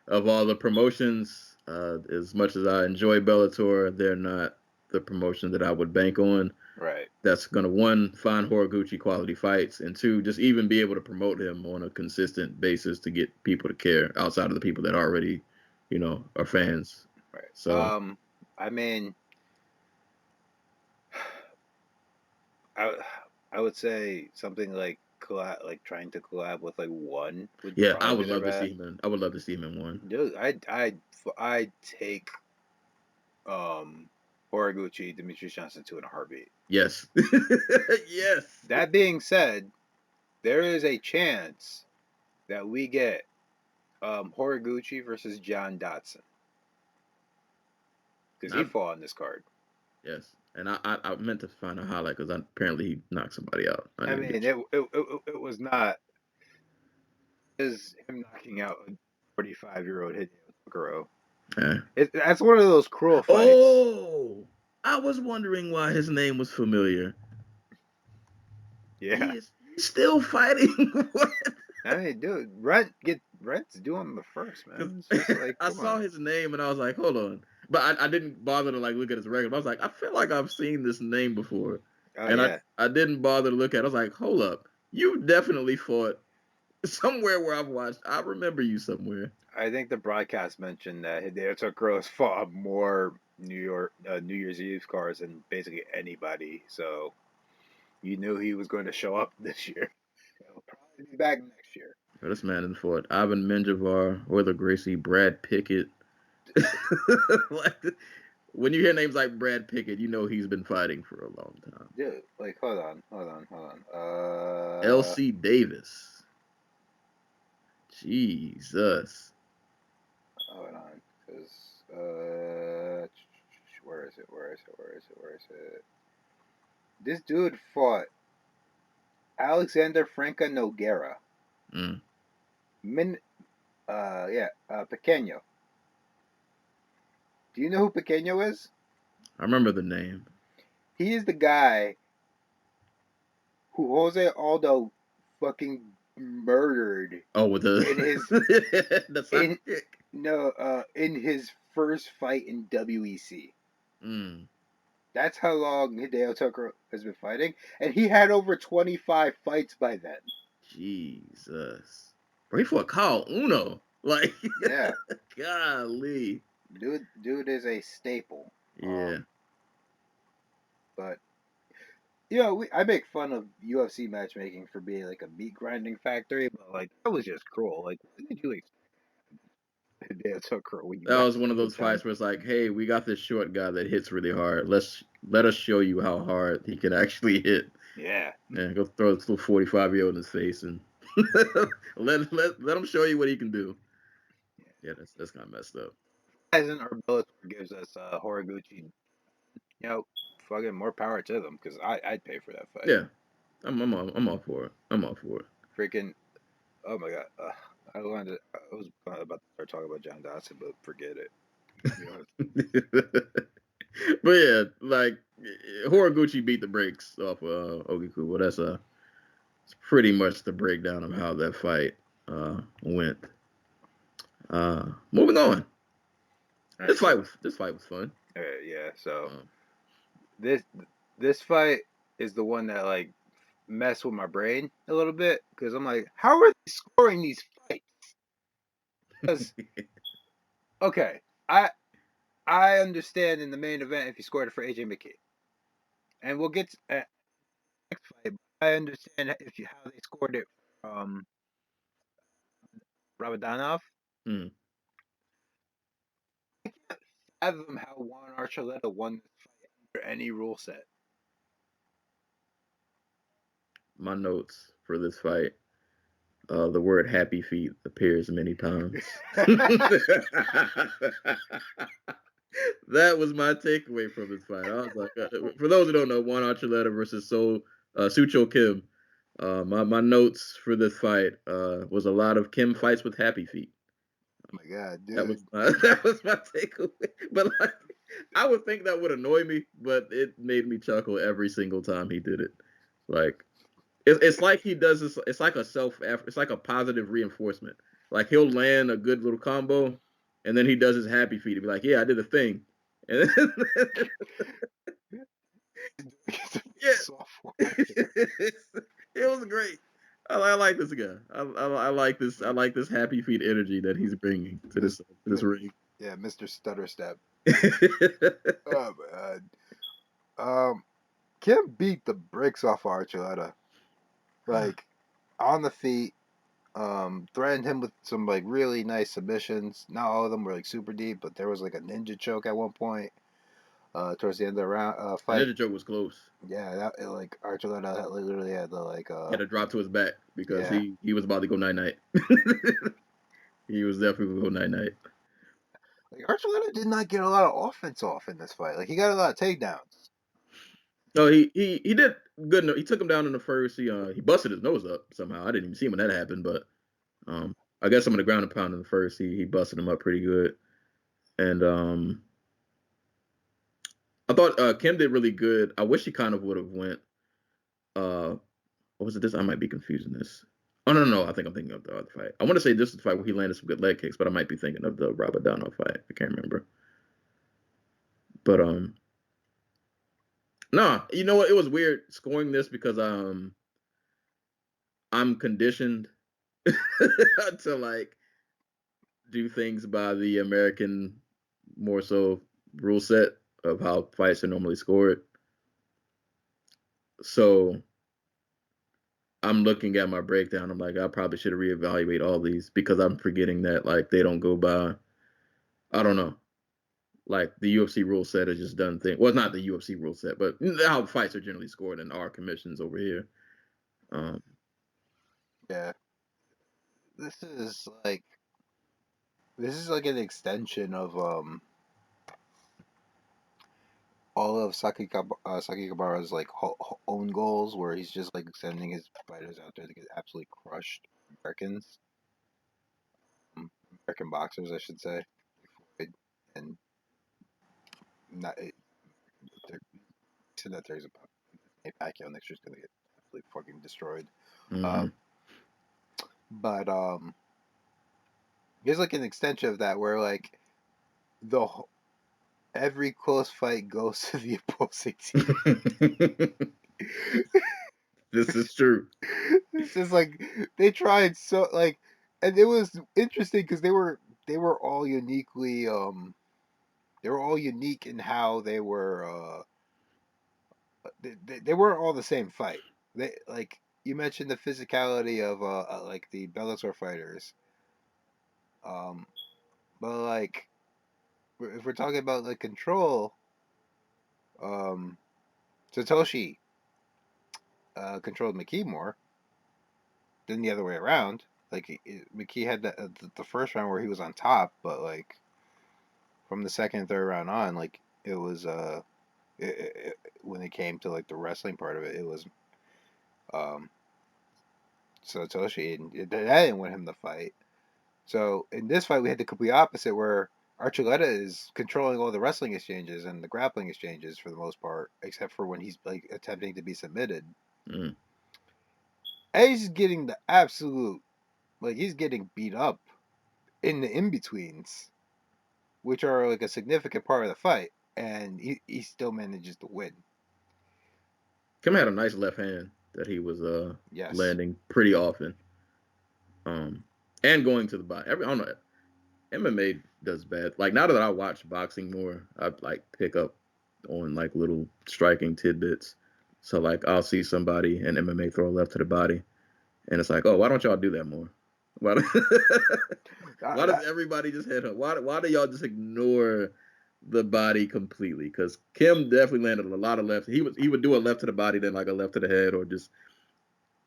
of all the promotions, as much as I enjoy Bellator, they're not the promotion that I would bank on. Right. That's gonna, one, find Horiguchi quality fights, and two, just even be able to promote him on a consistent basis to get people to care outside of the people that already, are fans. Right. So I mean, I I would say something like like trying to collab with like one would yeah, I probably be would their love to see best. him in. I would love to see him in one. Dude, I'd take um Horiguchi, Demetrius Johnson to in a heartbeat. Yes, yes. That being said, there is a chance that we get Horiguchi versus John Dotson because he I, fought on this card. yes, and I meant to find a highlight because apparently he knocked somebody out. I I didn't mean, get you. it was not is him knocking out a 45-year-old Hideo Tokoro. Yeah. That's one of those cruel fights. Oh, I was wondering why his name was familiar. Yeah. He's still fighting. What? I mean, dude, Rent's doing the first, man. It's just Because like, I come saw on. his name and I was like, hold on. But I didn't bother to like look at his record. I was like, I feel like I've seen this name before, Oh and yeah. I didn't bother to look at it. I was like, hold up, you definitely fought somewhere where I've watched. I remember you somewhere. I think the broadcast mentioned that Hideo Tokoro has fought more New Year's Eve cards than basically anybody. So you knew he was going to show up this year. He'll probably be back next year. This man has fought Ivan Menjivar, Royler Gracie, Brad Pickett. Like, when you hear names like Brad Pickett, you know he's been fighting for a long time. Dude, like, hold on. LC Davis. Jesus. Hold on, because where is it? This dude fought Alexander Franca Noguera. Mm. Min, Pequeño. Do you know who Pequeño is? I remember the name. He is the guy who Jose Aldo fucking murdered Oh, with the in his the in sidekick. in his first fight in WEC. Mm. That's how long Hideo Tokoro has been fighting, and he had over 25 fights by then. Jesus. Bro, he fought Kyle Uno. Like, Yeah, golly. dude is a staple. Yeah. But I make fun of UFC matchmaking for being like a meat grinding factory, but like that was just cruel. Like, what did you expect? It's so cruel when you That match was one of those John. fights where it's like, hey, we got this short guy that hits really hard. Let us show you how hard he can actually hit. Yeah, And go throw this little 45-year-old in his face and let him show you what he can do. Yeah, that's kind of messed up. Ryzen or Bellator gives us Horiguchi. You know, fucking more power to them because I'd pay for that fight. Yeah, I'm all for it. I'm all for Freaking oh my god, I was about to start talking about John Dodson, but forget it. You know, it. But yeah, like Horiguchi beat the brakes off Ogiku. Well, it's pretty much the breakdown of how that fight went. Moving on. all right, so This fight was fun. yeah, so Um, this this fight is the one that like messed with my brain a little bit because I'm like, how are they scoring these fights? Because okay, I understand in the main event if he scored it for AJ McKee, and we'll get to next fight. But I understand if you how they scored it from Ramadanov. hmm, I can't fathom how Juan Archuleta won this fight under any rule set. my notes for this fight. The word "happy feet" appears many times. That was my takeaway from this fight. I was like, for those who don't know, Juan Archuleta versus Sucho Kim. My notes for this fight was a lot of Kim fights with happy feet. Oh my god, That was dude. that was my takeaway. But like, I would think that would annoy me, but it made me chuckle every single time he did it. Like it's like he does this. It's like a It's like a positive reinforcement. Like he'll land a good little combo, and then he does his happy feet. He'll be like, "Yeah, I did a thing," and then, yeah, it was great. I like this guy. I like this. I like this happy feet energy that he's bringing to this ring. Yeah, Mr. Stutter Step. Oh man. Kim beat the bricks off Archuleta. Like on the feet, threatened him with some like really nice submissions. Not all of them were like super deep, but there was like a ninja choke at one point. Towards the end of the round The fight. ninja choke was close. Yeah, like Archuleta literally had the like He had to drop to his back because yeah. he was about to go night night. He was definitely going to go night night. Like Archuleta did not get a lot of offense off in this fight. Like he got a lot of takedowns. No, he did good. He took him down in the first. He busted his nose up somehow. I didn't even see when that happened, but I guess some of the ground and pound in the first. He busted him up pretty good, and I thought Kim did really good. I wish he kind of would have went. Uh, what was it? This I might be confusing this. Oh no, I think I'm thinking of the other fight. I want to say this is the fight where he landed some good leg kicks, but I might be thinking of the Rabadano fight. I can't remember. But no, you know what? It was weird scoring this because I'm conditioned to like do things by the American more so rule set of how fights are normally scored. So I'm looking at my breakdown. I'm like, I probably should reevaluate all these because I'm forgetting that like they don't go by. I don't know. Like the UFC rule set is just done thing. Well, not the UFC rule set, but how fights are generally scored in our commissions over here. Um, Yeah. This is like this is like an extension of all of Saki Kabara's like own goals, where he's just like sending his fighters out there to get absolutely crushed. Americans, American boxers, I should say, and not they're said that there's a Pacquiao next year's gonna get absolutely fucking destroyed. Uh, mhm. but here's like an extension of that, where like the every close fight goes to the opposing team. This is true. It's just like they tried so like, and it was interesting because they were all they were all unique in how they were they weren't all the same fight. They like you mentioned the physicality of like the Bellator fighters. Um, but like if we're talking about like control, um, Satoshi controlled McKee more than the other way around. Like McKee had the first round where he was on top, but like from the second and third round on, like it was when it came to like the wrestling part of it, it was um Satoshi, and that didn't win him the fight. So in this fight, we had the complete opposite, where Archuleta is controlling all the wrestling exchanges and the grappling exchanges for the most part, except for when he's like attempting to be submitted. Mm. And he's getting the absolute, like he's getting beat up in the in betweens, which are like a significant part of the fight, and he still manages to win. Kim had a nice left hand that he was Yes. landing pretty often. And going to the body. I don't know. MMA does bad. Like now that I watch boxing more, I like pick up on like little striking tidbits. So like I'll see somebody in MMA throw a left to the body, and it's like, oh, why don't y'all do that more? Why, why does everybody just hit her? Why do y'all just ignore the body completely? Because Kim definitely landed a lot of lefts. He would do a left to the body, then like a left to the head, or just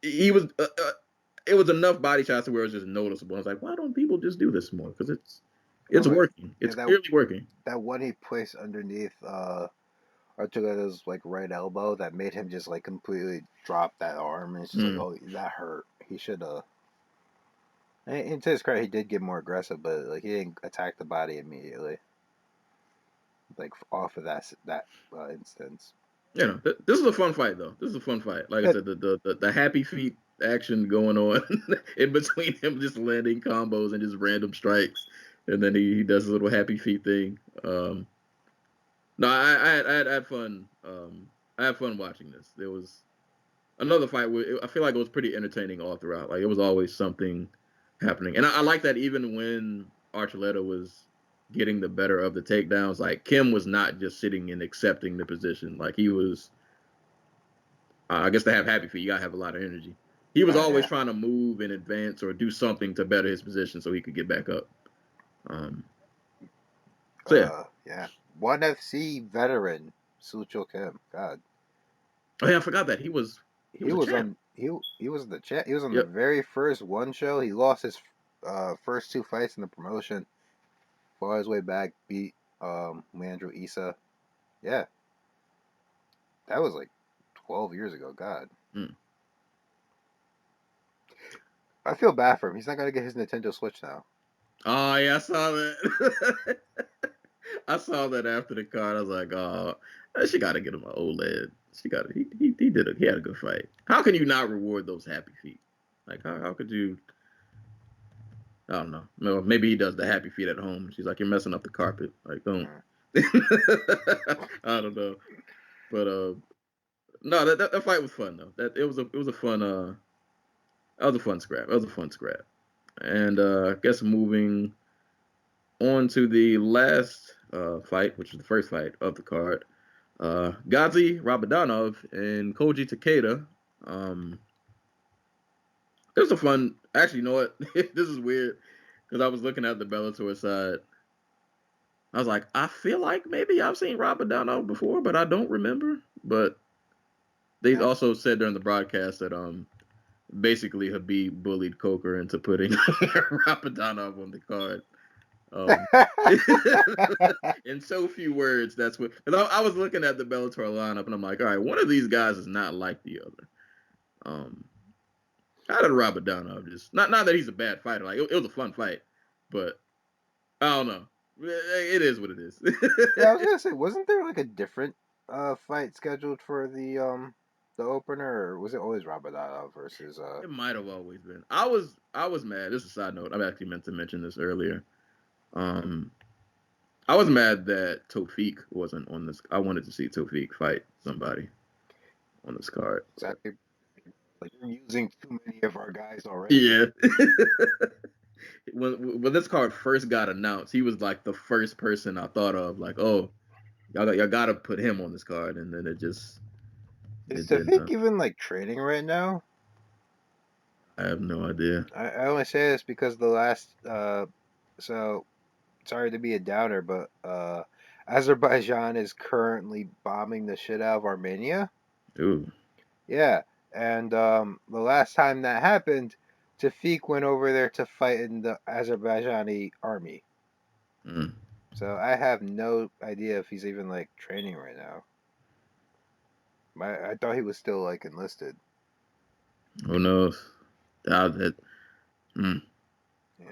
he was. It was enough body shots where it was just noticeable. I was like, why don't people just do this more? Because it's Remember, working. yeah, It's clearly working. that one he placed underneath Archuleta's like right elbow that made him just like completely drop that arm, and it's just like, Mm. oh, that hurt. He should have. And to his credit, he did get more aggressive, but like he didn't attack the body immediately, like off of that instance. You know, this is a fun fight though. This is a fun fight. Like I It, said, the happy feet action going on in between him just landing combos and just random strikes, and then he does his little happy feet thing. No, I had fun. I had fun watching this. There was another fight where I feel like it was pretty entertaining all throughout. Like it was always something happening, and I like that even when Archuleta was getting the better of the takedowns, like Kim was not just sitting and accepting the position. Like he was. I guess to have happy feet, you gotta have a lot of energy. He was always yeah. trying to move and advance or do something to better his position so he could get back up. Um, so yeah. Yeah. One FC veteran, Sucho Kim. God, Oh yeah, I forgot that he he was a was champ. on he was the chat. He was on the Yep. very first one show. He lost his first two fights in the promotion. Fought his way back, beat Leandro Issa. Yeah, that was like 12 years ago. God, Mm. I feel bad for him. He's not gonna get his Nintendo Switch now. Oh yeah, I saw that. I saw that after the card. I was like, oh, she got to get him an OLED. She got he had a good fight. How can you not reward those happy feet? Like how could you? I don't know. No, maybe he does the happy feet at home. She's like, you're messing up the carpet. Like don't. Mm. I don't know, but no, that fight was fun though. That it was a fun that was a fun scrap. That was a fun scrap. And I guess moving on to the last fight, which is the first fight of the card. Gazi Rabadanov and Koji Takeda. Um, it was a fun. Actually, you know what? This is weird because I was looking at the Bellator side. I was like, I feel like maybe I've seen Rabadanov before, but I don't remember. But they Yeah. also said during the broadcast that basically Habib bullied Coker into putting Rabadanov on the card. Um, in so few words, that's what. Because I was looking at the Bellator lineup, and I'm like, all right, one of these guys is not like the other. Um, how did Rabadanov just not that he's a bad fighter? Like it was a fun fight, but I don't know. It is what it is. Yeah, I was gonna say, wasn't there like a different fight scheduled for the opener, or was it always Rabadala versus It might have always been. I was mad. This is a side note. I actually meant to mention this earlier. Um, I was mad that Tofik wasn't on this. I wanted to see Tofik fight somebody on this card. But exactly, like you're using too many of our guys already? yeah. When this card first got announced, he was like the first person I thought of. Like, oh, y'all got to put him on this card, and then it just Is It did Tafik not. even like training right now? I have no idea. I only say this because the last so sorry to be a downer, but Azerbaijan is currently bombing the shit out of Armenia. Ooh. Yeah, and the last time that happened, Tafik went over there to fight in the Azerbaijani army. Mm. So I have no idea if he's even like training right now. I thought he was still like enlisted. Who knows? That, mm. Yeah.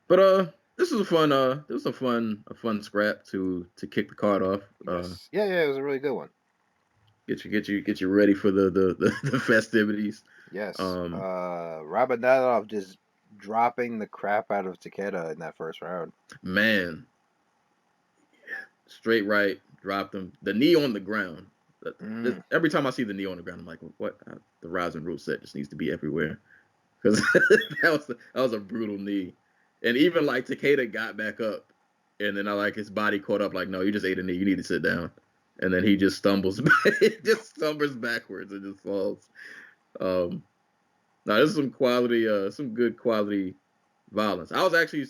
But this is a fun scrap to kick the card off. Yes. Yeah. Yeah. It was a really good one. Get you ready for the festivities. Yes. Um, Rabadanov just dropping the crap out of Takeda in that first round. man, straight right, dropped him. The knee on the ground. Mm. Every time I see the knee on the ground, I'm like, what? The Rizin rule set just needs to be everywhere because that was a brutal knee. And even like Takeda got back up, and then I like his body caught up. Like, no, you just ate a knee. You need to sit down. And then he just stumbles, just stumbles backwards and just falls. Um, Now this is some good quality violence. I was actually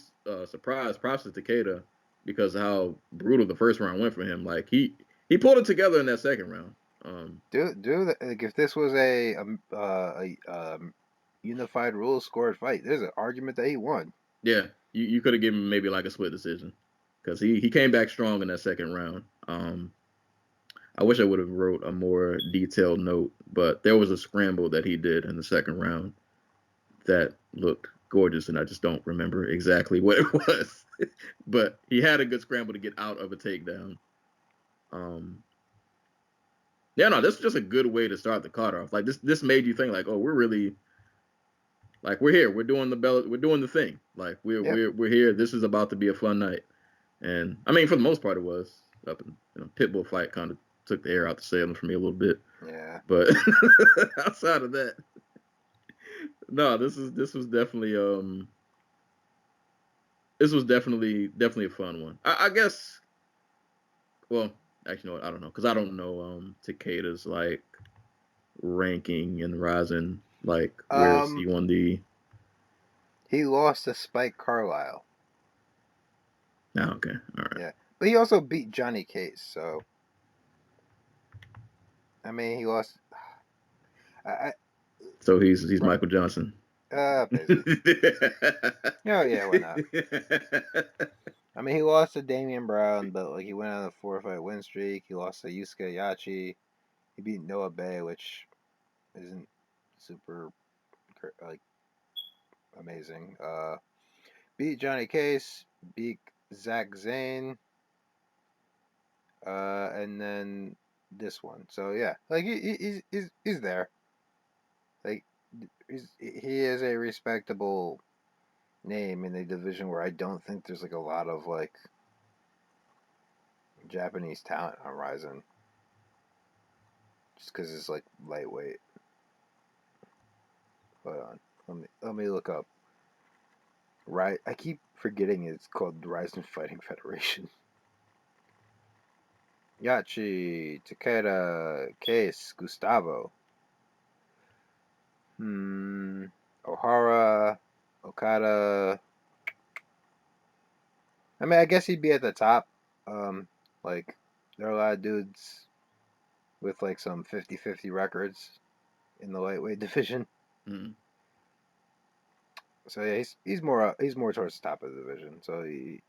surprised, props to Takeda, because of how brutal the first round went for him. Like he pulled it together in that second round. Like if this was a unified rules scored fight, there's an argument that he won. Yeah, you could have given him maybe like a split decision, because he came back strong in that second round. I wish I would have wrote a more detailed note, but there was a scramble that he did in the second round that looked gorgeous, and I just don't remember exactly what it was. But he had a good scramble to get out of a takedown. Um, yeah, no, this is just a good way to start the card off. Like this made you think like, oh, we're really like we're here. We're doing we're doing the thing. Like Yep. we're here. This is about to be a fun night. And I mean, for the most part, it was. Up in Pitbull fight kind of took the air out the sailings for me a little bit. Yeah. But outside of that, no, this was definitely definitely a fun one. I guess. Well, actually, no, I don't know because I don't know Takeda's like ranking and Rizin. Like, where is Um, he on the? he lost to Spike Carlisle. Oh, okay, all right. Yeah, but he also beat Johnny Case. So I mean, he lost. I So he's Michael Johnson. basically. Oh yeah, why not? I mean, he lost to Damian Brown, but like he went on a 4-fight win streak. He lost to Yusuke Yachi. He beat Noah Bay, which isn't super like amazing. Beat Johnny Case, beat Zach Zane, and then this one. So yeah, like he's there. Like he is a respectable name in a division where I don't think there's like a lot of like Japanese talent on Rizin, just because it's like lightweight. Hold on, let me look up. Right, I keep forgetting it's called the Rizin Fighting Federation. Yachi, Takeda, Case, Gustavo, O'Hara, Okada. I mean, I guess he'd be at the top. Like there are a lot of dudes with like some 50-50 records in the lightweight division. Mm. So yeah, he's more towards the top of the division. So he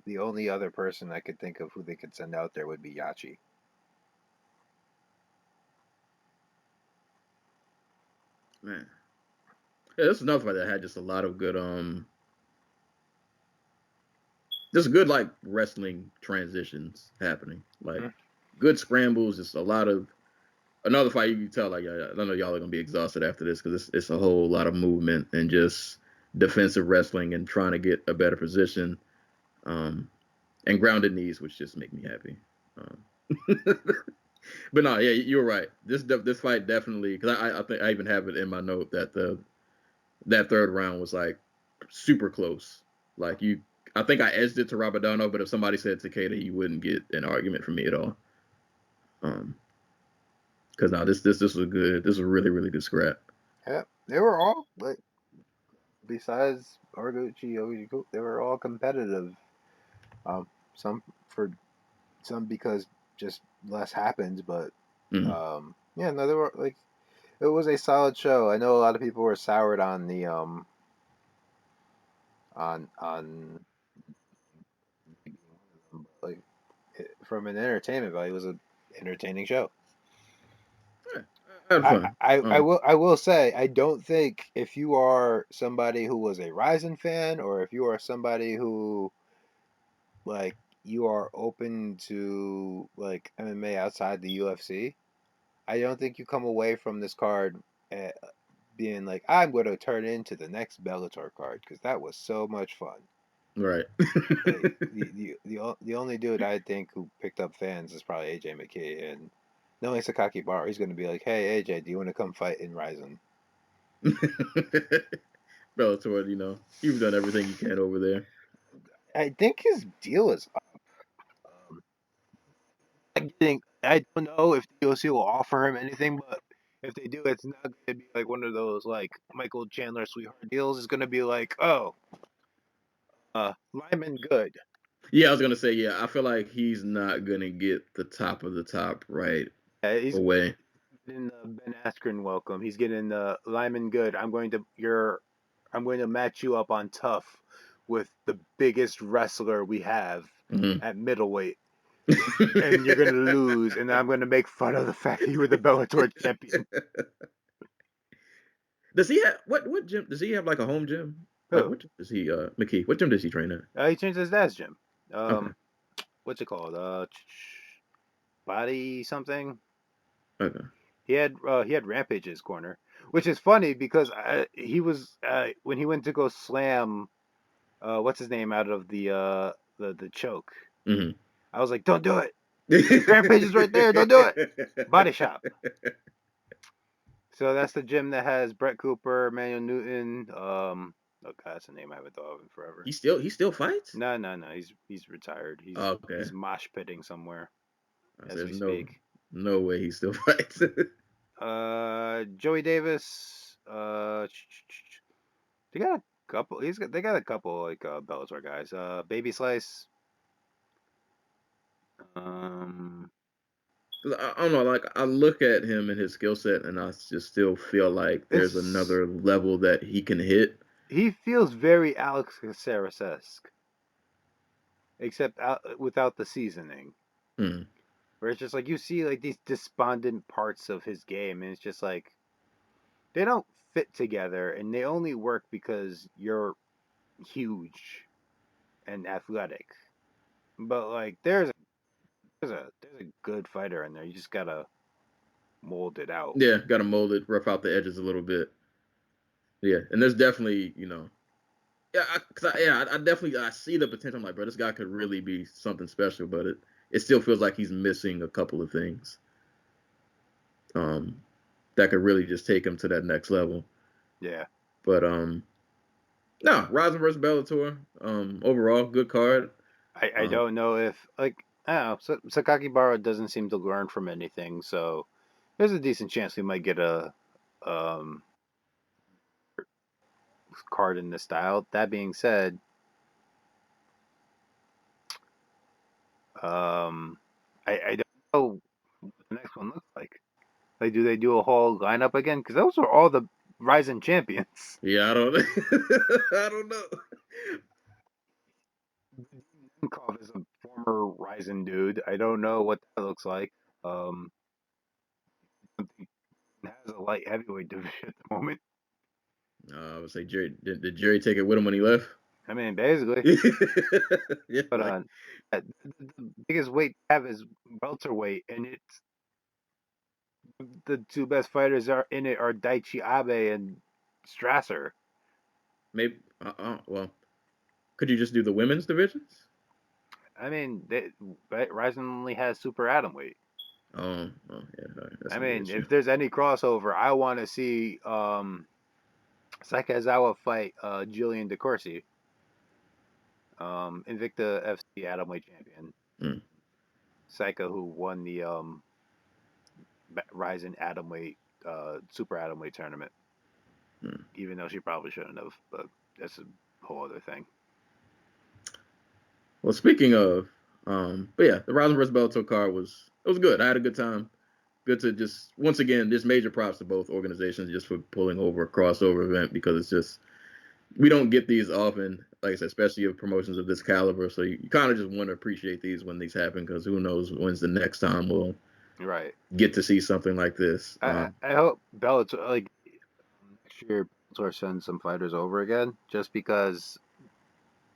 the only other person I could think of who they could send out there would be Yachi. Man, yeah, this is another fight that had just a lot of good just good like wrestling transitions happening. Like Mm. good scrambles. Just a lot of another fight you can tell like I know y'all are gonna be exhausted after this because it's a whole lot of movement and just defensive wrestling and trying to get a better position. Um, and grounded knees, which just make me happy. Um, but no, yeah, you're right. This fight definitely because I think I even have it in my note that that third round was like super close. Like I think I edged it to Rabadano, but if somebody said Takeda, you wouldn't get an argument from me at all. Because now this was good. This was really really good scrap. Yeah, they were all like, besides Orguchi, they were all competitive. Some for some because just less happens, but Mm. yeah, no, they were like, it was a solid show. I know a lot of people were soured on the on like, from an entertainment value, it was an entertaining show. Yeah, I had fun. I will say, I don't think if you are somebody who was a Rizin fan, or if you are somebody who, like, you are open to like MMA outside the UFC, I don't think you come away from this card uh, being like, I'm going to turn into the next Bellator card, because that was so much fun. Right. Like the only dude I think who picked up fans is probably AJ McKee, and knowing Sakaki Bar, he's going to be like, hey AJ, do you want to come fight in Rizin? Bellator, you've done everything you can over there. I think his deal is up. I think, I don't know if the UFC will offer him anything, but if they do, it's not going to be like one of those like Michael Chandler sweetheart deals. It's going to be like, oh, Lyman good. Yeah, I was gonna say, yeah, I feel like he's not gonna get the top of the top right Yeah, he's away. getting the Ben Askren welcome. He's getting the Lyman good. I'm going to match you up on tough with the biggest wrestler we have Mm-hmm. at middleweight, and you're going to lose, and I'm going to make fun of the fact that you were the Bellator champion. Does he have what gym? Does he have like a home gym? Like Who? what does he McKee? What gym does he train at? He changed his dad's gym. Okay. What's it called? Body something. Okay. He had Rampage in his corner, which is funny because he was when he went to go slam what's his name out of the choke. Mm-hmm. I was like, don't do it. Rampage is right there. Don't do it. Body Shop. So that's the gym that has Brett Cooper, Manuel Newton. Oh god, that's a name I haven't thought of in forever. He still fights? No. He's retired. Okay. He's mosh pitting somewhere as There's we speak. no way he still fights. Joey Davis. They got a couple. They got a couple like Bellator guys. Baby Slice. Um, I don't know. Like I look at him and his skill set, and I just still feel like there's it's another level that he can hit. he feels very Alex Caceres esque, except without the seasoning. Mm. Where it's just like you see like these despondent parts of his game, and it's just like they don't fit together, and they only work because you're huge and athletic. But like there's a good fighter in there. You just gotta mold it out. Yeah, got to mold it, rough out the edges a little bit. Yeah, and there's definitely, yeah, I definitely I see the potential. I'm like, bro, this guy could really be something special, but it still feels like he's missing a couple of things. That could really just take him to that next level. Yeah. But no, Rizin versus Bellator. Overall, good card. I Um, don't know if like I don't know. Sakakibara doesn't seem to learn from anything, so there's a decent chance we might get a um, card in this style. That being said, um, I don't know what the next one looks like. Like, do they do a whole lineup again? Because those are all the Rising champions. yeah, I don't, I don't know. Nemkov is a former Rising dude. I don't know what that looks like. Um, it has a light heavyweight division at the moment. I would say Jerry did Jerry take it with him when he left? I mean, basically. Yeah, But like the biggest weight to have is welterweight, and it's the two best fighters are in it are Daichi Abe and Strasser. maybe. Well, could you just do the women's divisions? I mean, Ryzen only has super atom weight. Yeah, all right, that's I a good mean, issue. if there's any crossover, I want to see Sakazawa fight Jillian DeCourcy. Invicta FC atomweight champion. Mm. Saika, who won the Rizin atomweight, super atomweight tournament. Mm. Even though she probably shouldn't have, but that's a whole other thing. Well, speaking of, but yeah, the Rizin vs Bellator card was good. I had a good time. Good to just once again, just major props to both organizations just for pulling over a crossover event because it's just we don't get these often. Like I said, especially of promotions of this caliber. So you kind of just want to appreciate these when these happen because who knows when's the next time we'll Right. get to see something like this. I hope Bellator next year Bellator sends some fighters over again, just because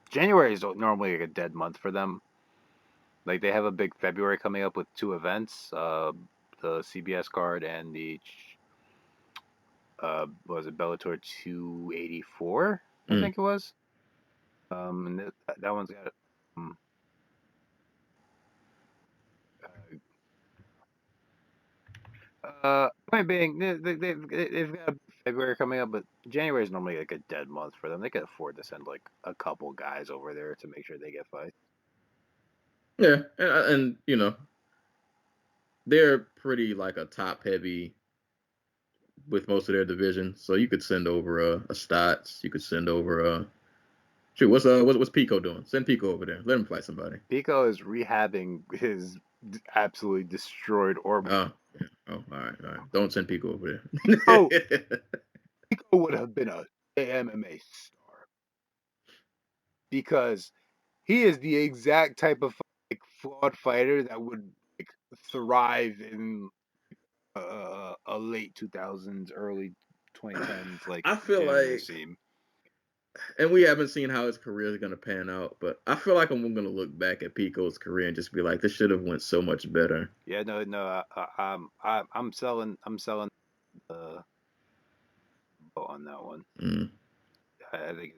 January is normally like a dead month for them. Like they have a big February coming up with 2 events, the CBS card and the what was it, Bellator 284, I Mm. think it was. And that one's got um, point being, they've got February coming up, but January is normally like a dead month for them. They can afford to send like a couple guys over there to make sure they get fights. Yeah, and you know they're pretty like a top heavy with most of their division, so you could send over a Stotts, you could send over a shoot. What's Pico doing? Send Pico over there. Let him fight somebody. Pico is rehabbing his absolutely destroyed orbital. Oh, yeah. Oh, all right, all right. Don't send Pico over Oh, there. Pico would have been a MMA star because he is the exact type of like flawed fighter that would like thrive in a late 2000s, early 2010s like I feel MMA like, scene. and we haven't seen how his career is gonna pan out, but I feel like I'm gonna look back at Pico's career and just be like, this should have went so much better. Yeah, no. I'm selling. I'm selling the boat on that one. Mm. I think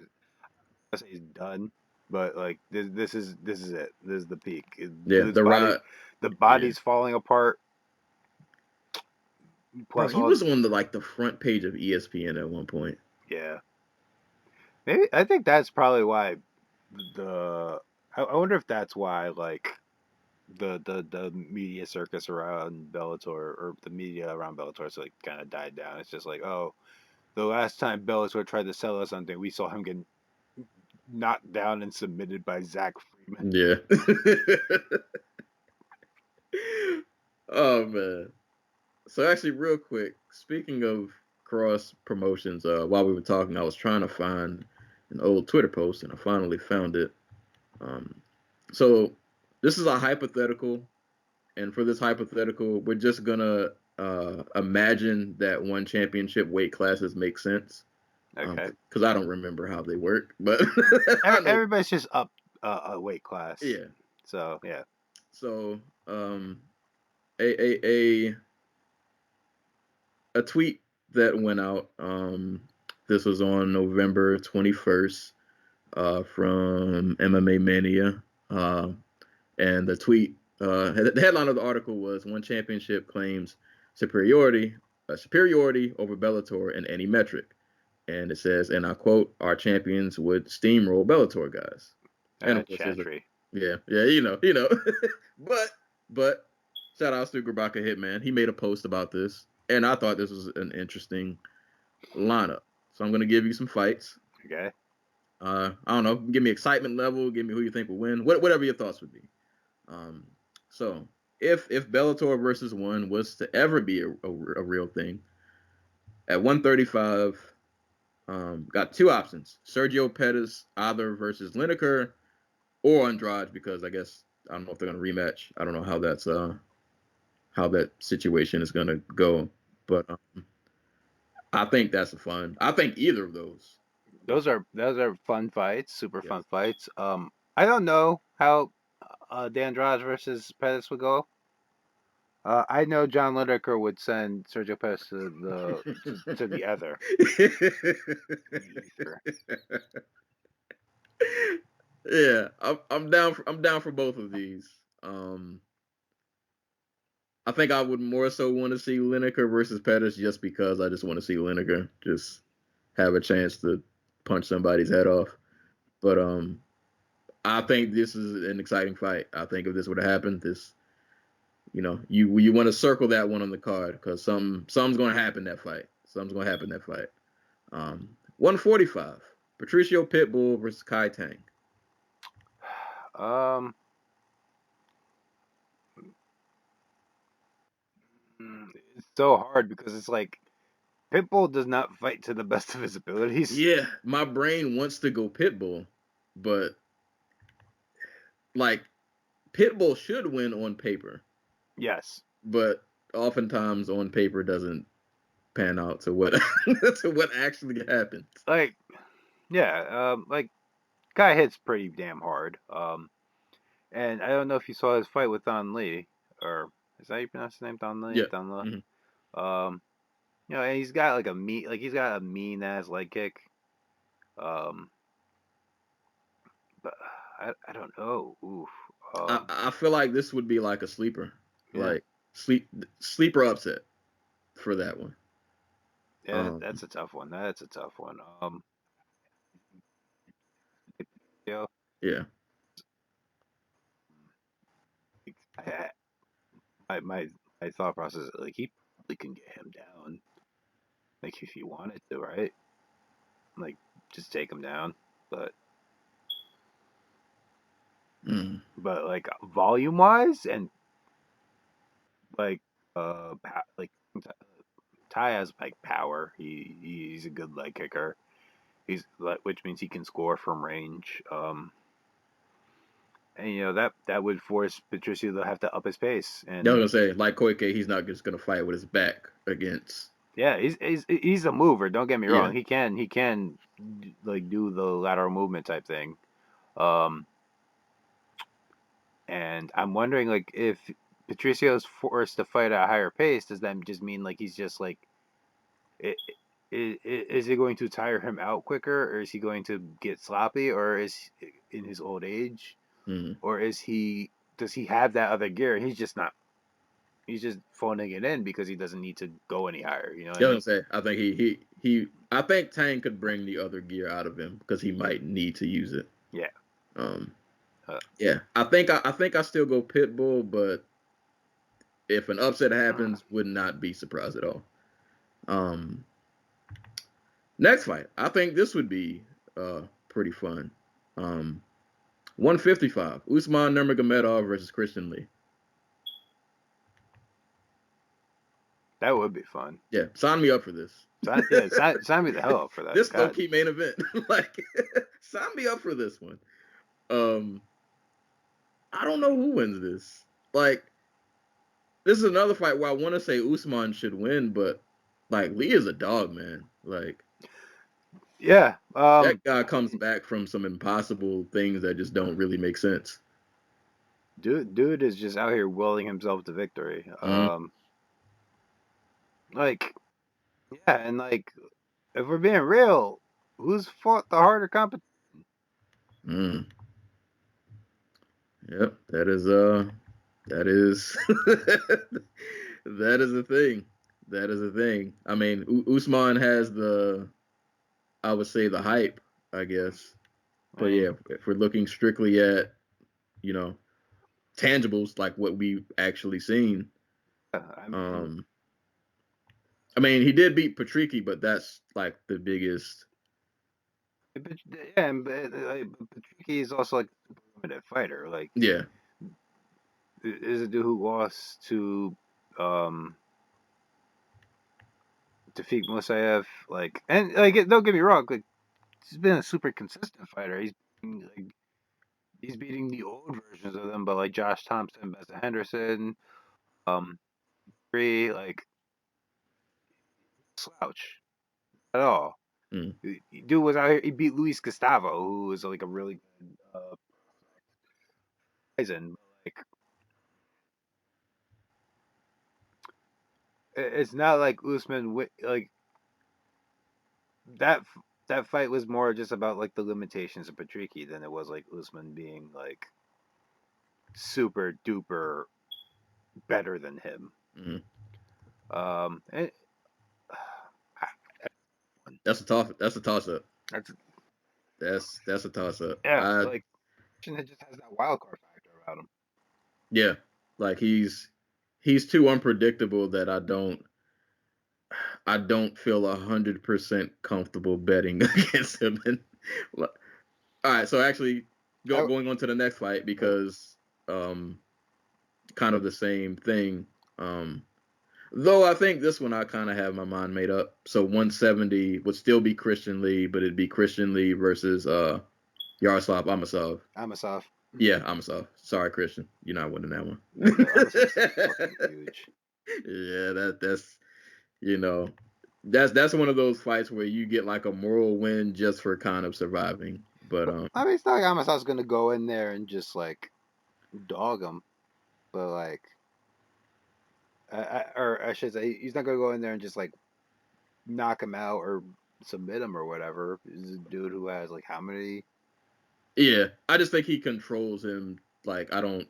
I say he's done, but like this is it. This is the peak. Yeah, His the body, ride. the Yeah, body's falling apart. bro, Plus he all, was on the front page of ESPN at one point. yeah. Maybe I think that's probably why the. I wonder if that's why like the media circus around Bellator or the media around Bellator so like kind of died down. It's just like, oh, the last time Bellator tried to sell us something, we saw him get knocked down and submitted by Zach Freeman. Yeah. Oh man. So actually, real quick, speaking of cross promotions, while we were talking, I was trying to find an old Twitter post, and I finally found it. Um, so this is a hypothetical, and for this hypothetical, we're just gonna imagine that one championship weight classes make sense, Okay, because I don't remember how they work, but I know, everybody's just up a weight class. yeah. So yeah, So a a tweet that went out. This was on November 21st from MMA Mania. And the tweet, the headline of the article was One Championship claims superiority over Bellator in any metric. And it says, and I quote, our champions would steamroll Bellator guys. And of course, there's a, Chantry. yeah, but, but, shout out to Grabaka Hitman. He made a post about this, and I thought this was an interesting lineup. So I'm going to give you some fights. Okay, I don't know. Give me excitement level. Give me who you think will win. Whatever your thoughts would be. Um, so if Bellator versus one was to ever be a real thing, at 135, got two options: Sergio Pettis either versus Lineker or Andrade, because I guess I don't know if they're gonna rematch. I don't know how that situation is gonna go, but I think that's a fun. I think either of those. those are fun fights, super Yes. fun fights. I don't know how Dandrade versus Pettis would go. I know John Lineker would send Sergio Pettis to the other. Ether. Yeah, I'm down. I'm down for both of these. I think I would more so want to see Lineker versus Pettis just because I just want to see Lineker just have a chance to punch somebody's head off. But I think this is an exciting fight. I think if this would have happened, this, you want to circle that one on the card because something's going to happen that fight. Something's going to happen that fight. 145, Patricio Pitbull versus Kai Tang. It's so hard because it's like Pitbull does not fight to the best of his abilities. Yeah, my brain wants to go Pitbull, but like Pitbull should win on paper. Yes, but oftentimes on paper doesn't pan out to what to what actually happens. like like guy hits pretty damn hard. And I don't know if you saw his fight with Don Lee, or is that how you pronounce his name, Don Lee? Yeah. Don Lee. Mm-hmm. And he's got like he's got a mean ass leg kick. But I don't know. Oof. I feel like this would be like a sleeper, Yeah. like sleeper upset for that one. Yeah, that's a tough one. That's a tough one. Yeah. Yeah. My thought process, like, he probably can get him down, like, if he wanted to, right? Like, just take him down, but like volume wise and like like Ty has like power. He's a good leg kicker. Which means he can score from range. And that would force Patricio to have to up his pace. And I was gonna say, like Koike, he's not just gonna fight with his back against. yeah, he's a mover. Don't get me wrong. Yeah. He can like do the lateral movement type thing. And I'm wondering like if Patricio's forced to fight at a higher pace, does that just mean like he's just like is it going to tire him out quicker, or is he going to get sloppy, or is in his old age, or does he have that other gear and he's just not. He's just phoning it in because he doesn't need to go any higher. You know what I mean? Say, I think I think Tang could bring the other gear out of him because he might need to use it. Yeah. Yeah. I think I still go Pitbull, but if an upset happens, would not be surprised at all. Next fight, I think this would be pretty fun. 155, Usman Nurmagomedov versus Christian Lee. That would be fun. Yeah, sign me up for this. Sign me the hell up for that. This low-key main event. Like, sign me up for this one. I don't know who wins this. Like, this is another fight where I want to say Usman should win, but like Lee is a dog, man. Like, yeah, that guy comes back from some impossible things that just don't really make sense. Dude is just out here willing himself to victory. Like, yeah, and like, if we're being real, who's fought the harder competition? Yep, that is that is a thing. That is a thing. I mean, Usman has I would say the hype, I guess. But yeah, if we're looking strictly at, tangibles like what we've actually seen. I mean, he did beat Patricky, but that's like the biggest. Yeah, but Patricky is also like a limited fighter. Like, yeah, is a dude who lost to defeat Musayev. Like, and like, don't get me wrong. Like, he's been a super consistent fighter. He's beating the old versions of them, but like Josh Thompson, Bessa Henderson, like slouch at all. Dude was out here. He beat Luis Gustavo, who was like a really good Rizin. Like, it's not like Usman like that. That fight was more just about like the limitations of Patricky than it was like Usman being like super duper better than him. And, that's a toss up. That's a toss up. Yeah, It just has that wild card factor about him. Yeah, like he's too unpredictable that I don't feel 100% comfortable betting against him. And, all right, so actually going on to the next fight because kind of the same thing. Though I think this one I kind of have my mind made up. So 170 would still be Christian Lee, but it'd be Christian Lee versus Yaroslav Amosov. Amosov. Yeah, Amosov. Sorry, Christian, you're not winning that one. Amosov's fucking huge. Yeah, that's you know that's one of those fights where you get like a moral win just for kind of surviving. But I mean, it's not like Amosov's gonna go in there and just like dog him, but like, or I should say, he's not gonna go in there and just like knock him out or submit him or whatever. He's a dude who has like how many? yeah, I just think he controls him. Like I don't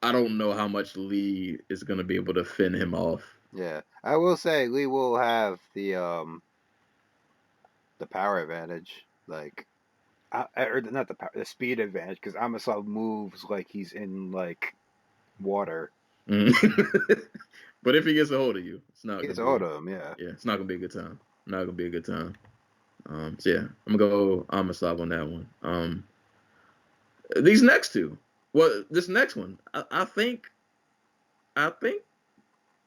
know how much Lee is gonna be able to fend him off. Yeah, I will say Lee will have the power advantage, like, or not the power, the speed advantage, because Amosov moves like he's in like water. But if he gets a hold of you, it's not He gonna gets a hold be. of him, yeah. Yeah, it's not gonna be a good time. Not gonna be a good time. So yeah, I'm gonna go Amosov on that one. These next two. Well, this next one, I think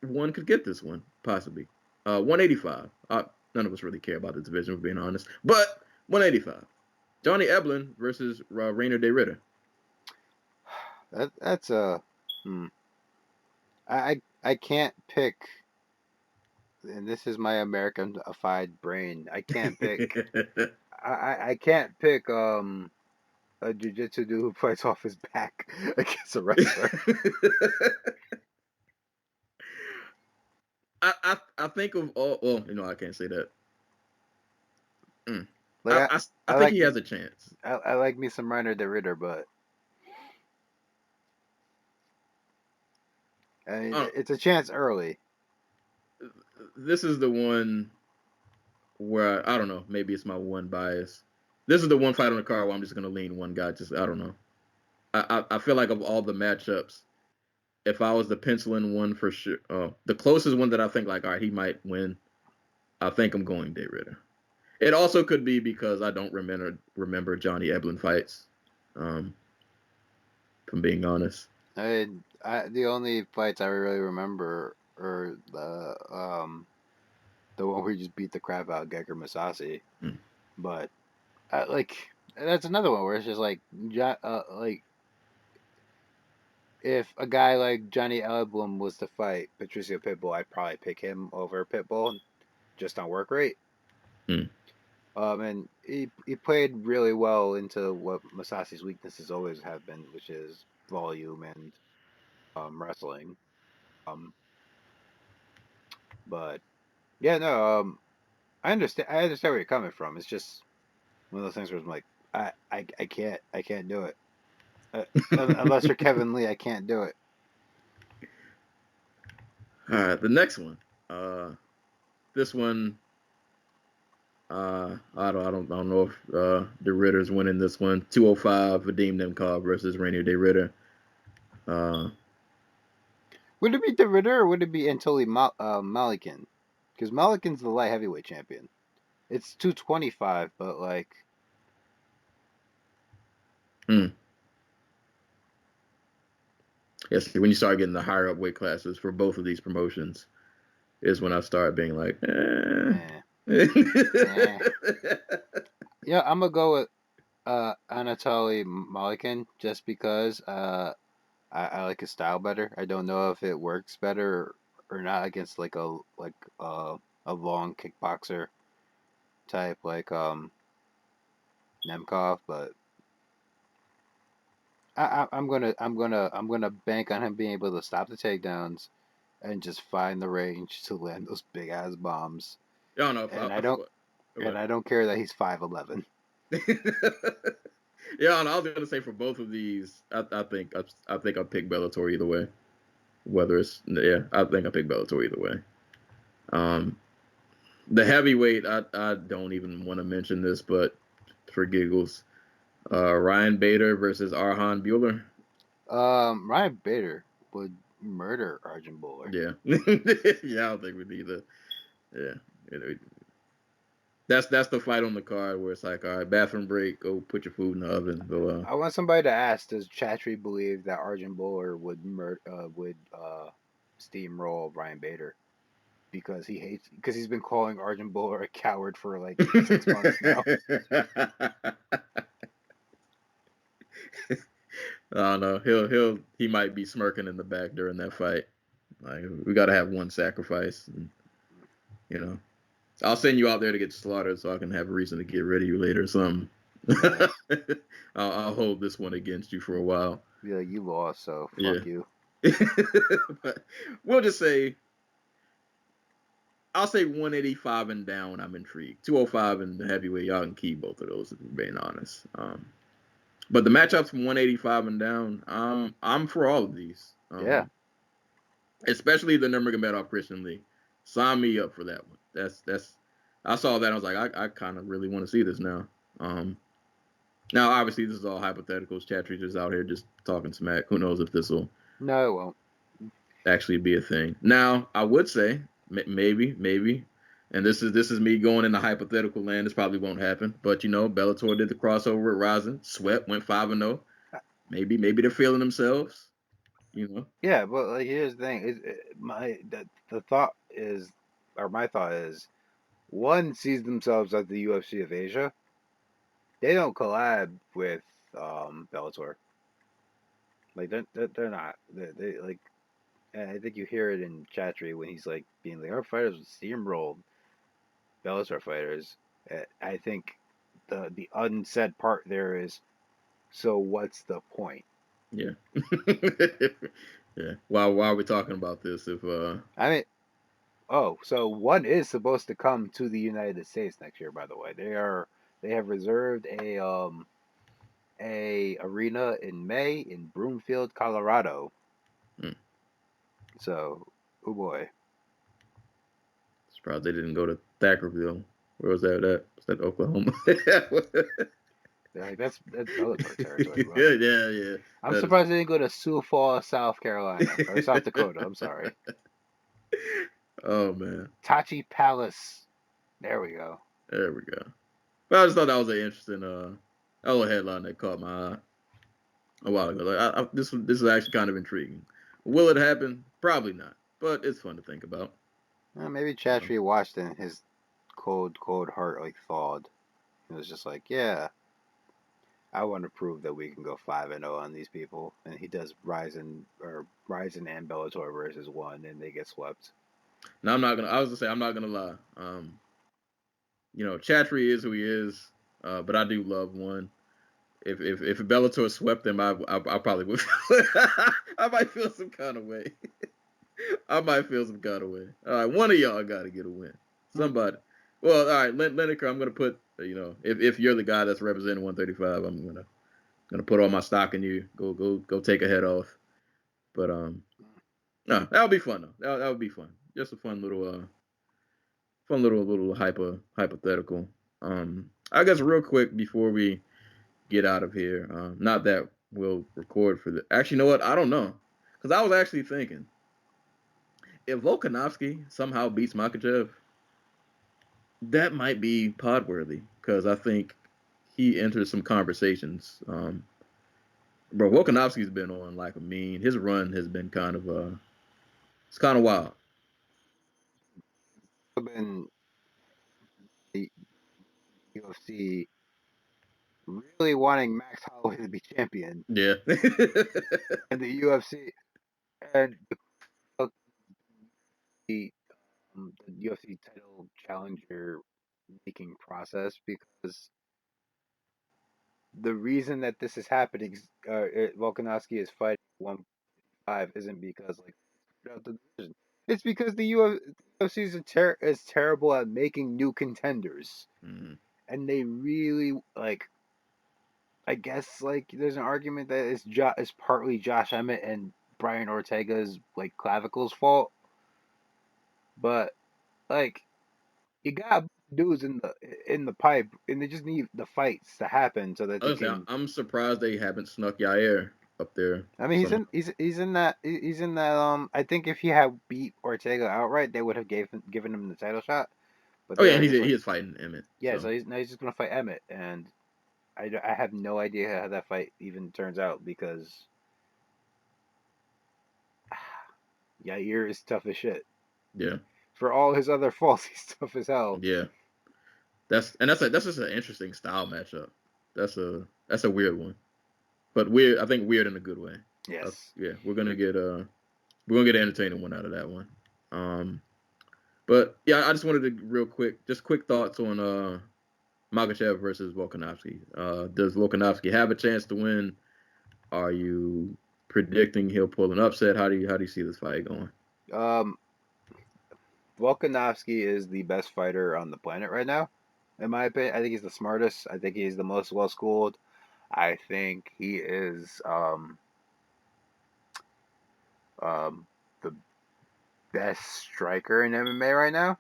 one could get this one possibly. 185. None of us really care about the division, for being honest. But 185. Johnny Eblen versus Rainer De Ritter. That's a. Hmm. I can't pick, and this is my Americanified brain. I can't pick. I can't pick a jiu-jitsu dude who fights off his back against a wrestler. I think of all. Well, I can't say that. Like I I think like he has a chance. I like me some Reiner de Ritter, but I mean it's a chance early. This is the one where I don't know. Maybe it's my one bias. This is the one fight on the card where I'm just gonna lean one guy. Just I don't know. I feel like of all the matchups, if I was to pencil in one for sure, the closest one that I think like, all right, he might win. I think I'm going De Ritter. It also could be because I don't remember Johnny Eblen fights. If I'm being honest. The only fights I really remember are the one where he just beat the crap out of Gegard Mousasi. Mm. But like that's another one where it's just like if a guy like Johnny Elblum was to fight Patricio Pitbull, I'd probably pick him over Pitbull just on work rate. Mm. And he played really well into what Masasi's weaknesses always have been, which is volume and wrestling. Um, but yeah, no, I understand. I understand where you're coming from. It's just one of those things where I'm like, I can't do it. Unless you're Kevin Lee, I can't do it. All right, the next one. This one. I don't know if De Ritter's winning this one. 205 Vadim Nemkov versus Rainier De Ritter. Would it be De Ritter or would it be Anatoly Malikin? Because Malikin's the light heavyweight champion. It's 225, but like. Yes, when you start getting the higher up weight classes for both of these promotions, is when I start being like, Eh. Yeah, I'm gonna go with Anatoly Malikin just because I like his style better. I don't know if it works better or not against like a long kickboxer type like Nemkov, but I'm gonna bank on him being able to stop the takedowns and just find the range to land those big ass bombs. I don't know. And What? I don't care that he's 5'11". Yeah, and I was gonna say for both of these, I think I pick Bellator either way. Whether it's I think I pick Bellator either way. The heavyweight, I don't even want to mention this, but for giggles, Ryan Bader versus Arhan Bueller. Ryan Bader would murder Arjun Bowler. Yeah, yeah. I don't think we need that. Yeah, that's the fight on the card where it's like, all right, bathroom break, go put your food in the oven. Go. I want somebody to ask: does Chatry believe that Arjun Bowler would steamroll Ryan Bader because he's been calling Arjun Bowler a coward for like 6 months now? I don't know. He might be smirking in the back during that fight. Like, we got to have one sacrifice, and, you know. I'll send you out there to get slaughtered so I can have a reason to get rid of you later or something. I'll hold this one against you for a while. Yeah, you lost, so Yeah. fuck you. But we'll just say, I'll say 185 and down. I'm intrigued. 205 and the heavyweight, y'all can keep both of those, if I'm being honest. But the matchups from 185 and down, I'm for all of these. Yeah. Especially the Nurmagomedov Christian League. Sign me up for that one. That's. I saw that. I was like, I kind of really want to see this now. Now, obviously, this is all hypotheticals. Chatridge is out here just talking smack. Who knows if this will No, it won't. actually be a thing? Now, I would say maybe, and this is me going into hypothetical land. This probably won't happen, but Bellator did the crossover at Rizin, swept, went 5-0. Maybe they're feeling themselves. Yeah, but like here's the thing: the thought is, or my thought is, one sees themselves as the UFC of Asia. They don't collab with Bellator. Like they're not. They like. And I think you hear it in Chatry when he's like being like, our fighters steamrolled Bellator fighters. I think the unsaid part there is, so what's the point? Yeah. Yeah. Why are we talking about this if I mean, oh, so one is supposed to come to the United States next year. By the way, they have reserved a arena in May in Broomfield, Colorado. hmm, So, oh boy, surprised they didn't go to Thackerville. Where was that at? Was that Oklahoma? like that's Bellator territory, bro. Yeah. I'm That is. surprised they didn't go to Sioux Falls, South Carolina or South Dakota. I'm sorry, Oh man. Tachi Palace. There we go. There we go. But I just thought that was an interesting a little headline that caught my eye a while ago. Like, this is actually kind of intriguing. Will it happen? Probably not. But it's fun to think about. Well, maybe So, Chatry watched and his cold heart like thawed. It was just like, yeah, I want to prove that we can go 5-0 on these people. And he does Rizin and Bellator versus one, and they get swept. now I'm not gonna. I was gonna say I'm not gonna lie. Chatry is who he is, but I do love one. If Bellator swept them, I probably would. I might feel some kind of way. I might feel some kind of way. All right, one of y'all got to get a win. Hmm. Somebody. Well, all right, Lineker, I'm gonna put. If you're the guy that's representing 135, I'm gonna put all my stock in you. Go take a head off. But no, that'll be fun though. That would be fun. Just a fun little hypothetical. I guess real quick before we get out of here. Not that we'll record for the. Actually, you know what? I don't know, because I was actually thinking if Volkanovski somehow beats Makhachev, that might be pod worthy because I think he enters some conversations. Bro, Volkanovski's been on like a mean. His run has been kind of it's kind of wild. Been the UFC really wanting Max Holloway to be champion, Yeah. and the UFC and the UFC title challenger making process because the reason that this is happening, Volkanovski is fighting 155, isn't because like out the division. It's because the UFC is terrible at making new contenders, Mhm. and they really like. I guess like there's an argument that it's partly Josh Emmett and Brian Ortega's like clavicles fault, but like you got dudes in the pipe, and they just need the fights to happen so that they Honestly, can. I'm surprised they haven't snuck Yair up there I mean, somehow. he's in that. I think if he had beat Ortega outright, they would have given him the title shot. But Oh yeah, and they're just he like, is fighting Emmett. yeah. So So now he's just gonna fight Emmett, and I have no idea how that fight even turns out because Yair is tough as shit. yeah, For all his other faults, he's tough as hell. yeah. That's just an interesting style matchup. That's a weird one, but weird. I think weird in a good way. Yes. Yeah, we're gonna get an entertaining one out of that one. Um, but yeah, I just wanted to real quick, just quick thoughts on Makhachev versus Volkanovski. Does Volkanovski have a chance to win? Are you predicting he'll pull an upset? How do you see this fight going? Um, Volkanovski is the best fighter on the planet right now, in my opinion. I think he's the smartest. I think he's the most well schooled. I think he is um, the best striker in MMA right now.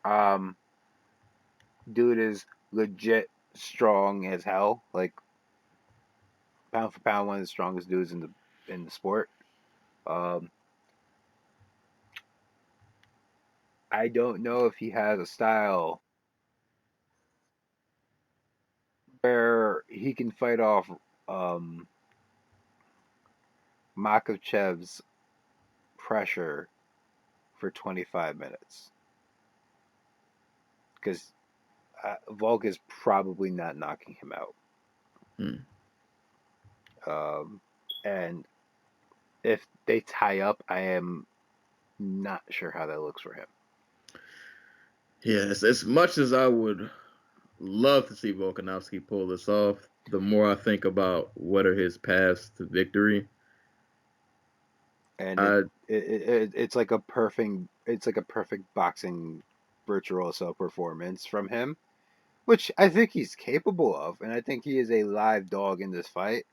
Um, Dude is legit strong as hell. Like pound for pound, one of the strongest dudes in the sport. Um, I don't know if he has a style where he can fight off um, Makhachev's pressure for 25 minutes because Volk is probably not knocking him out. Hmm. Um, and if they tie up, I am not sure how that looks for him. Yes, as much as I would love to see Volkanovski pull this off, the more I think about what are his paths to victory. And I it's like a perfect boxing virtuoso performance from him, which I think he's capable of, and I think he is a live dog in this fight.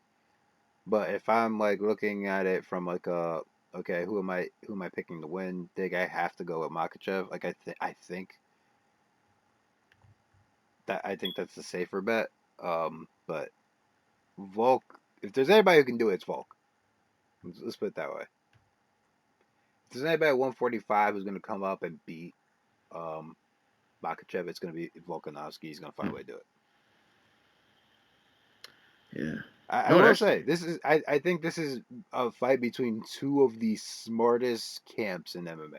But if I'm like looking at it from like a okay, who am I picking to win? Think I have to go with Makachev. Like I think that's the safer bet. But Volk, if there's anybody who can do it, it's Volk. Let's put it that way. If there's anybody at 145 who's going to come up and beat um, Makachev, it's going to be Volkanovski. He's going to find a way to do it. yeah. I No, will that's say I think this is a fight between two of the smartest camps in MMA.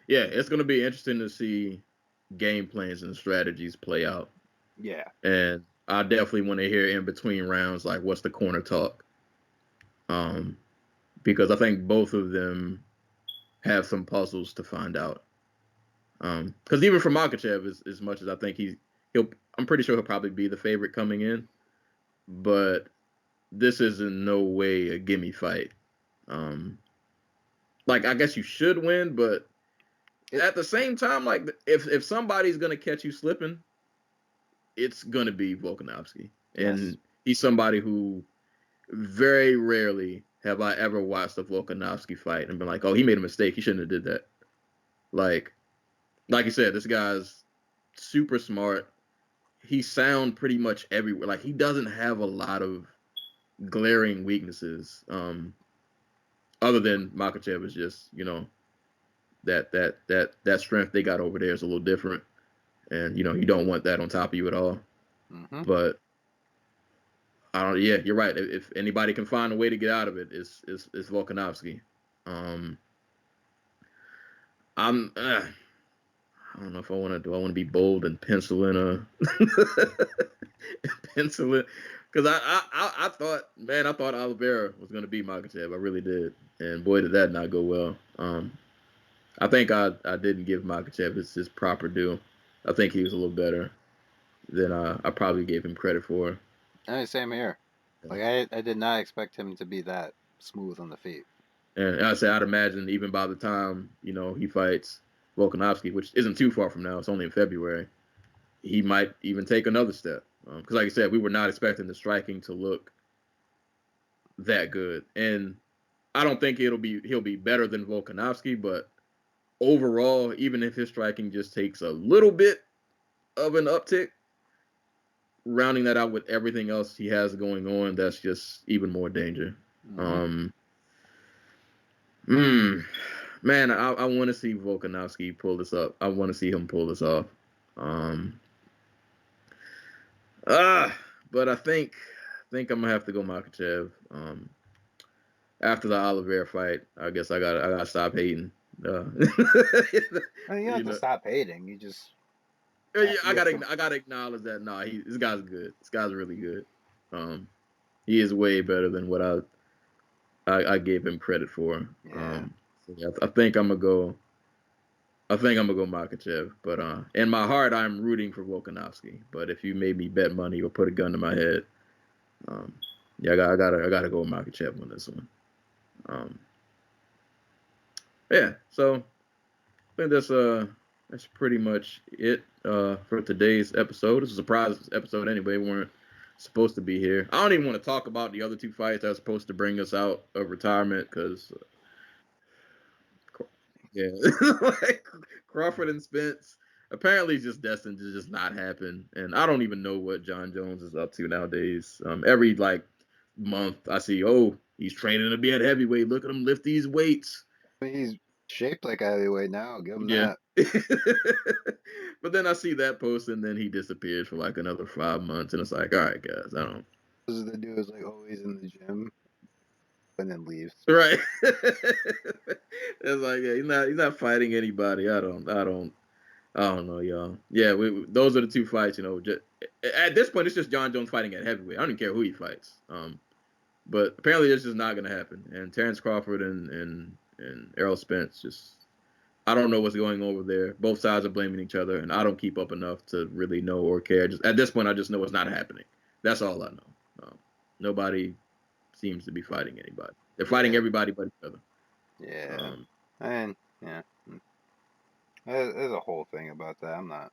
yeah, it's gonna be interesting to see game plans and strategies play out. Yeah. And I definitely want to hear in between rounds like what's the corner talk. Um, because I think both of them have some puzzles to find out. Because even for Makachev, as much as I think I'm pretty sure he'll probably be the favorite coming in, but this is in no way a gimme fight. Um, like I guess you should win, but It, at the same time, like if somebody's gonna catch you slipping, it's gonna be Volkanovski, yes. and he's somebody who very rarely have I ever watched a Volkanovski fight and been like, oh, he made a mistake. He shouldn't have did that. Like, like you said, this guy's super smart. He sound pretty much everywhere. Like he doesn't have a lot of glaring weaknesses. Other than Makachev is just that strength they got over there is a little different, and you don't want that on top of you at all. Hmm. But I don't. Yeah, you're right. If anybody can find a way to get out of it, it's Volkanovski. Um, I'm. I don't know if I want to. Do I want to be bold and pencil in a pencil it? Because I thought, man, I thought Oliveira was going to beat Makachev. I really did, and boy, did that not go well. I think I didn't give Makachev his proper due. I think he was a little better than I probably gave him credit for. Same here. Like I did not expect him to be that smooth on the feet. And I say I'd imagine even by the time he fights Volkanovski, which isn't too far from now, it's only in February, he might even take another step. Because like I said, we were not expecting the striking to look that good, and I don't think he'll be better than Volkanovski, but overall, even if his striking just takes a little bit of an uptick, rounding that out with everything else he has going on, that's just even more danger. Mm-hmm. Man, I want to see Volkanovski pull this up. I want to see him pull this off. Um, but I think I'm gonna have to go Makhachev. After the Oliveira fight, I guess I gotta stop hating. Uh, I mean, you don't you have to know, stop hating. You just yeah, you have to. I gotta acknowledge that. Nah, this guy's good. This guy's really good. Um, he is way better than what I gave him credit for. Yeah. So yeah, I think I'm gonna go. I think I'm gonna go Makachev, but in my heart, I'm rooting for Volkanovski. But if you made me bet money or put a gun to my head, um, yeah, I gotta go with Makachev on this one. Um, yeah, so I think that's pretty much it for today's episode. It's a surprise episode anyway. We weren't supposed to be here. I don't even want to talk about the other two fights that are supposed to bring us out of retirement because yeah, like Crawford and Spence apparently just destined to just not happen. And I don't even know what John Jones is up to nowadays. Every like month I see, oh, he's training to be at heavyweight. Look at him lift these weights. I mean, he's shaped like a heavyweight now. Give him Yeah. that. But then I see that post and then he disappears for like another 5 months and it's like, all right, guys, I don't. This is the dude who's like always in the gym and then leaves. Right. It's like, yeah, he's not fighting anybody. I don't know, y'all. Yeah, those are the two fights. At this point, it's just John Jones fighting at heavyweight. I don't even care who he fights. But apparently, it's just not gonna happen. And Terrence Crawford and Errol Spence I don't know what's going on over there. Both sides are blaming each other, and I don't keep up enough to really know or care. Just at this point, I just know it's not happening. That's all I know. Nobody seems to be fighting anybody. They're fighting Yeah. everybody but each other. Yeah. Um, And yeah. There's a whole thing about that. I'm not.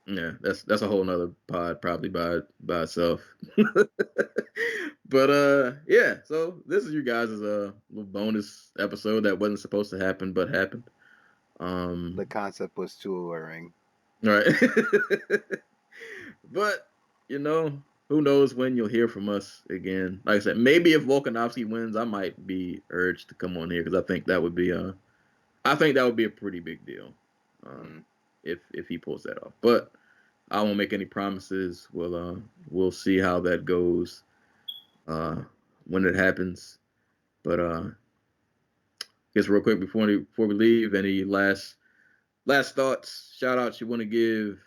Yeah, that's a whole nother pod probably by itself. But yeah, so this is you guys' little bonus episode that wasn't supposed to happen but happened. The concept was too alluring. Right. But who knows when you'll hear from us again. Like I said, maybe if Volkanovski wins, I might be urged to come on here because I think that would be a pretty big deal. Mm. If he pulls that off. But I won't make any promises. We'll see how that goes when it happens. But guess real quick before we leave, any last thoughts, shout outs you want to give?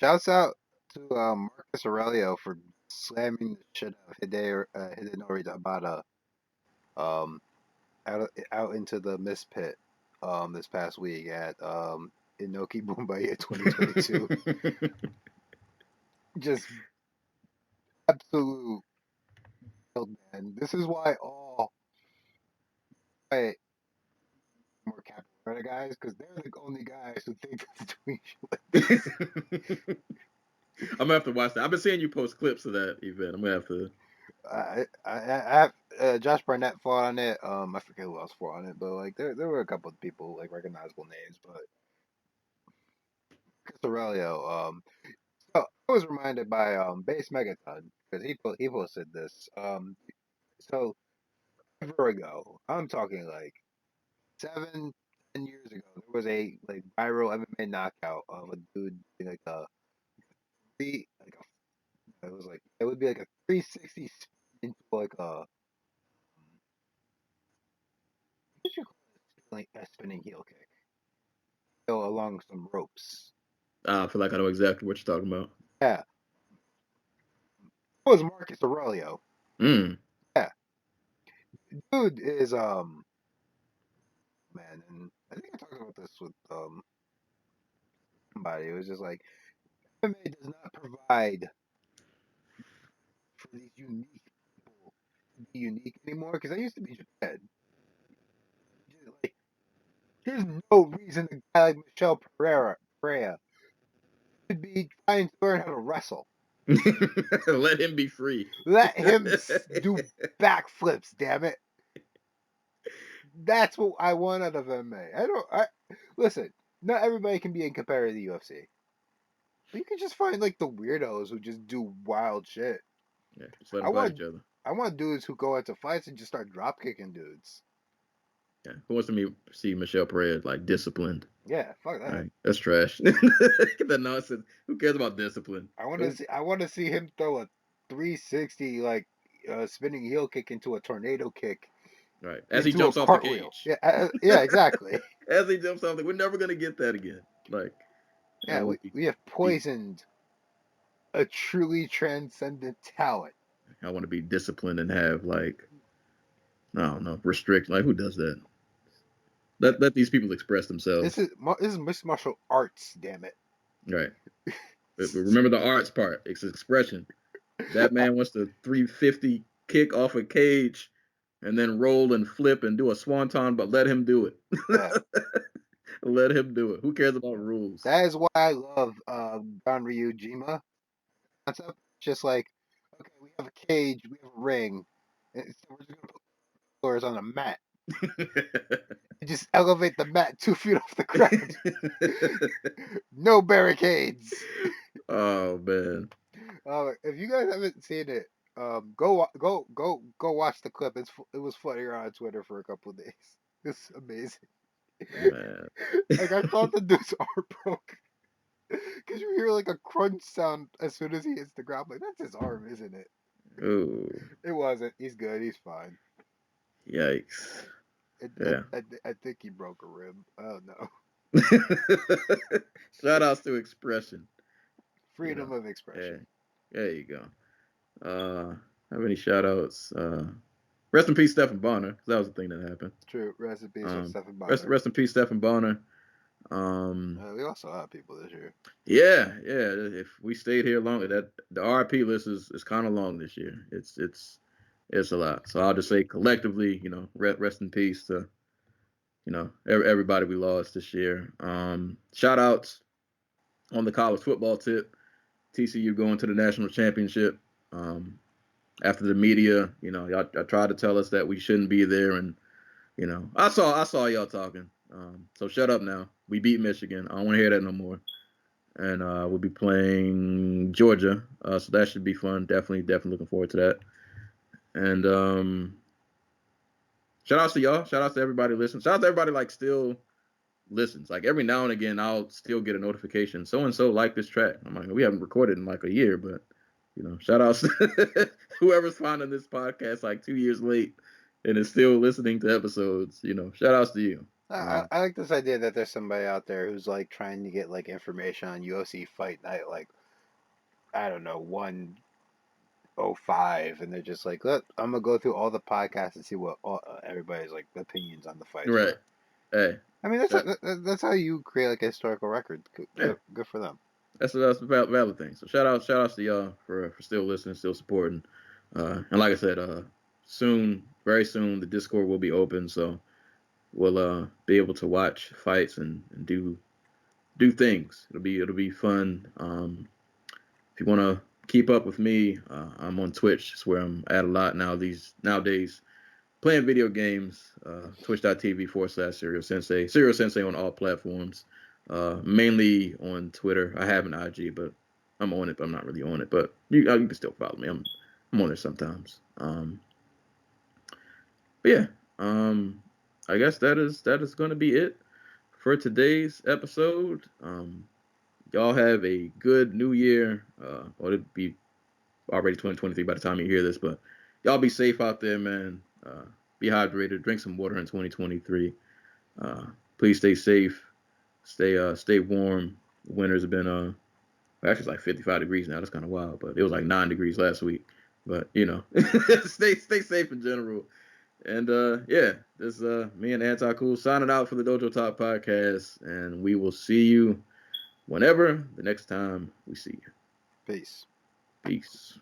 Shouts out to Marcus Aurelio for slamming the shit out of Hidenori Tabata out into the mist pit this past week at Inoki Boombai 2022. Just absolute wild, man. This is why all I more Capoeira guys, because they're the only guys who think that's doing shit like this. I'm gonna have to watch that. I've been seeing you post clips of that event. I'm gonna have to. I have Josh Barnett fought on it. I forget who else fought on it, but like there were a couple of people like recognizable names, but Chris Aurelio. So I was reminded by Base Megaton because he posted this. So ever ago, I'm talking like 7, 10 years ago, there was a like viral MMA knockout of a dude doing like a three like a it was like it would be like a 360 spin into like what you call it, a spinning heel kick along some ropes. I feel like I know exactly what you're talking about. Yeah, it was Marcus Aurelio. Mm. Yeah, dude is man, and I think I talked about this with somebody. It was just like MMA does not provide for these unique people to be unique anymore because I used to be Japan. Like, there's no reason a guy like Michelle Pereira should be trying to learn how to wrestle. Let him be free. Let him do backflips, damn it. That's what I want out of MMA. Listen. Not everybody can be in competitive to the UFC. But you can just find like the weirdos who just do wild shit. Yeah, just let I them fight want each other. I want dudes who go into fights and just start drop kicking dudes. Yeah, who wants to see Michelle Pereira like disciplined? Yeah, fuck that. Right, that's trash. Get that nonsense. Who cares about discipline? I want to see him throw a 360 like spinning heel kick into a tornado kick Right, as he into a jumps off the cartwheel. cage. Yeah, exactly. As he jumps off the, we're never gonna get that again. Like, I Yeah, want to we have be, poisoned a truly transcendent talent. I want to be disciplined and have like, I don't know, restrict. Like, who does that? Let these people express themselves. This is mixed martial arts, damn it. Right. But remember the arts part. It's expression. That man wants to 350 kick off a cage and then roll and flip and do a swanton, but let him do it. Yeah. Let him do it. Who cares about rules? That is why I love Ganryu Jima concept. Just like, okay, we have a cage, we have a ring, and so we're just gonna put floors on a mat. And just elevate the mat 2 feet off the ground. No barricades. Oh man. If you guys haven't seen it, go watch the clip. It was funny on Twitter for a couple of days. It's amazing. Man. Like I thought the dude's arm broke because you hear like a crunch sound as soon as he hits the ground. Like that's his arm, isn't it? Oh. It wasn't. He's good. He's fine. Yikes. Yeah. I think he broke a rib. Oh no. Shout outs to expression. You know. Freedom of Yeah. expression. There you go. Have any shout outs? Rest in peace, Stephen Bonner, because that was the thing that happened. True. Rest in peace with Stephen Rest, Bonner. rest in peace, Stephen Bonner. We also have people this year. Yeah. If we stayed here longer, that the RP list is kind of long this year. It's a lot. So I'll just say collectively, rest in peace to everybody we lost this year. Shout outs on the college football tip. TCU going to the national championship. After the media, y'all tried to tell us that we shouldn't be there, and I saw y'all talking. So shut up now. We beat Michigan. I don't want to hear that no more. And we'll be playing Georgia, so that should be fun. Definitely looking forward to that. And shout outs to y'all. Shout outs to everybody listening. Shout out to everybody like still listens. Like every now and again, I'll still get a notification. So and so like this track. I'm like, we haven't recorded in like a year, but shout outs to whoever's finding this podcast like 2 years late and is still listening to episodes. Shout outs to you. I like this idea that there's somebody out there who's like trying to get like information on UFC Fight Night, like I don't know, 105, and they're just like, look, I'm gonna go through all the podcasts and see what everybody's like opinions on the fights Right. were. Hey. I mean, that's how you create like a historical record. Good for them. That's a valid thing. So shout outs to y'all for still listening, still supporting. And like I said, very soon, the Discord will be open, so we'll be able to watch fights and do things. It'll be fun. If you want to keep up with me, I'm on Twitch. It's where I'm at a lot nowadays. Playing video games, twitch.tv/Serial Sensei. Serial Sensei on all platforms. Mainly on Twitter. I have an IG, but I'm on it, but I'm not really on it. But you can still follow me. I'm on there sometimes. But yeah, I guess that is going to be it for today's episode. Y'all have a good new year. Or it'll be already 2023 by the time you hear this, but y'all be safe out there, man. Be hydrated. Drink some water in 2023. Please stay safe. Stay warm. The winters have been actually it's like 55 degrees now. That's kind of wild, but it was like 9 degrees last week. But stay safe in general. And yeah, this me and Anti Cool signing out for the Dojo Talk podcast, and we will see you whenever the next time we see you. Peace. Peace.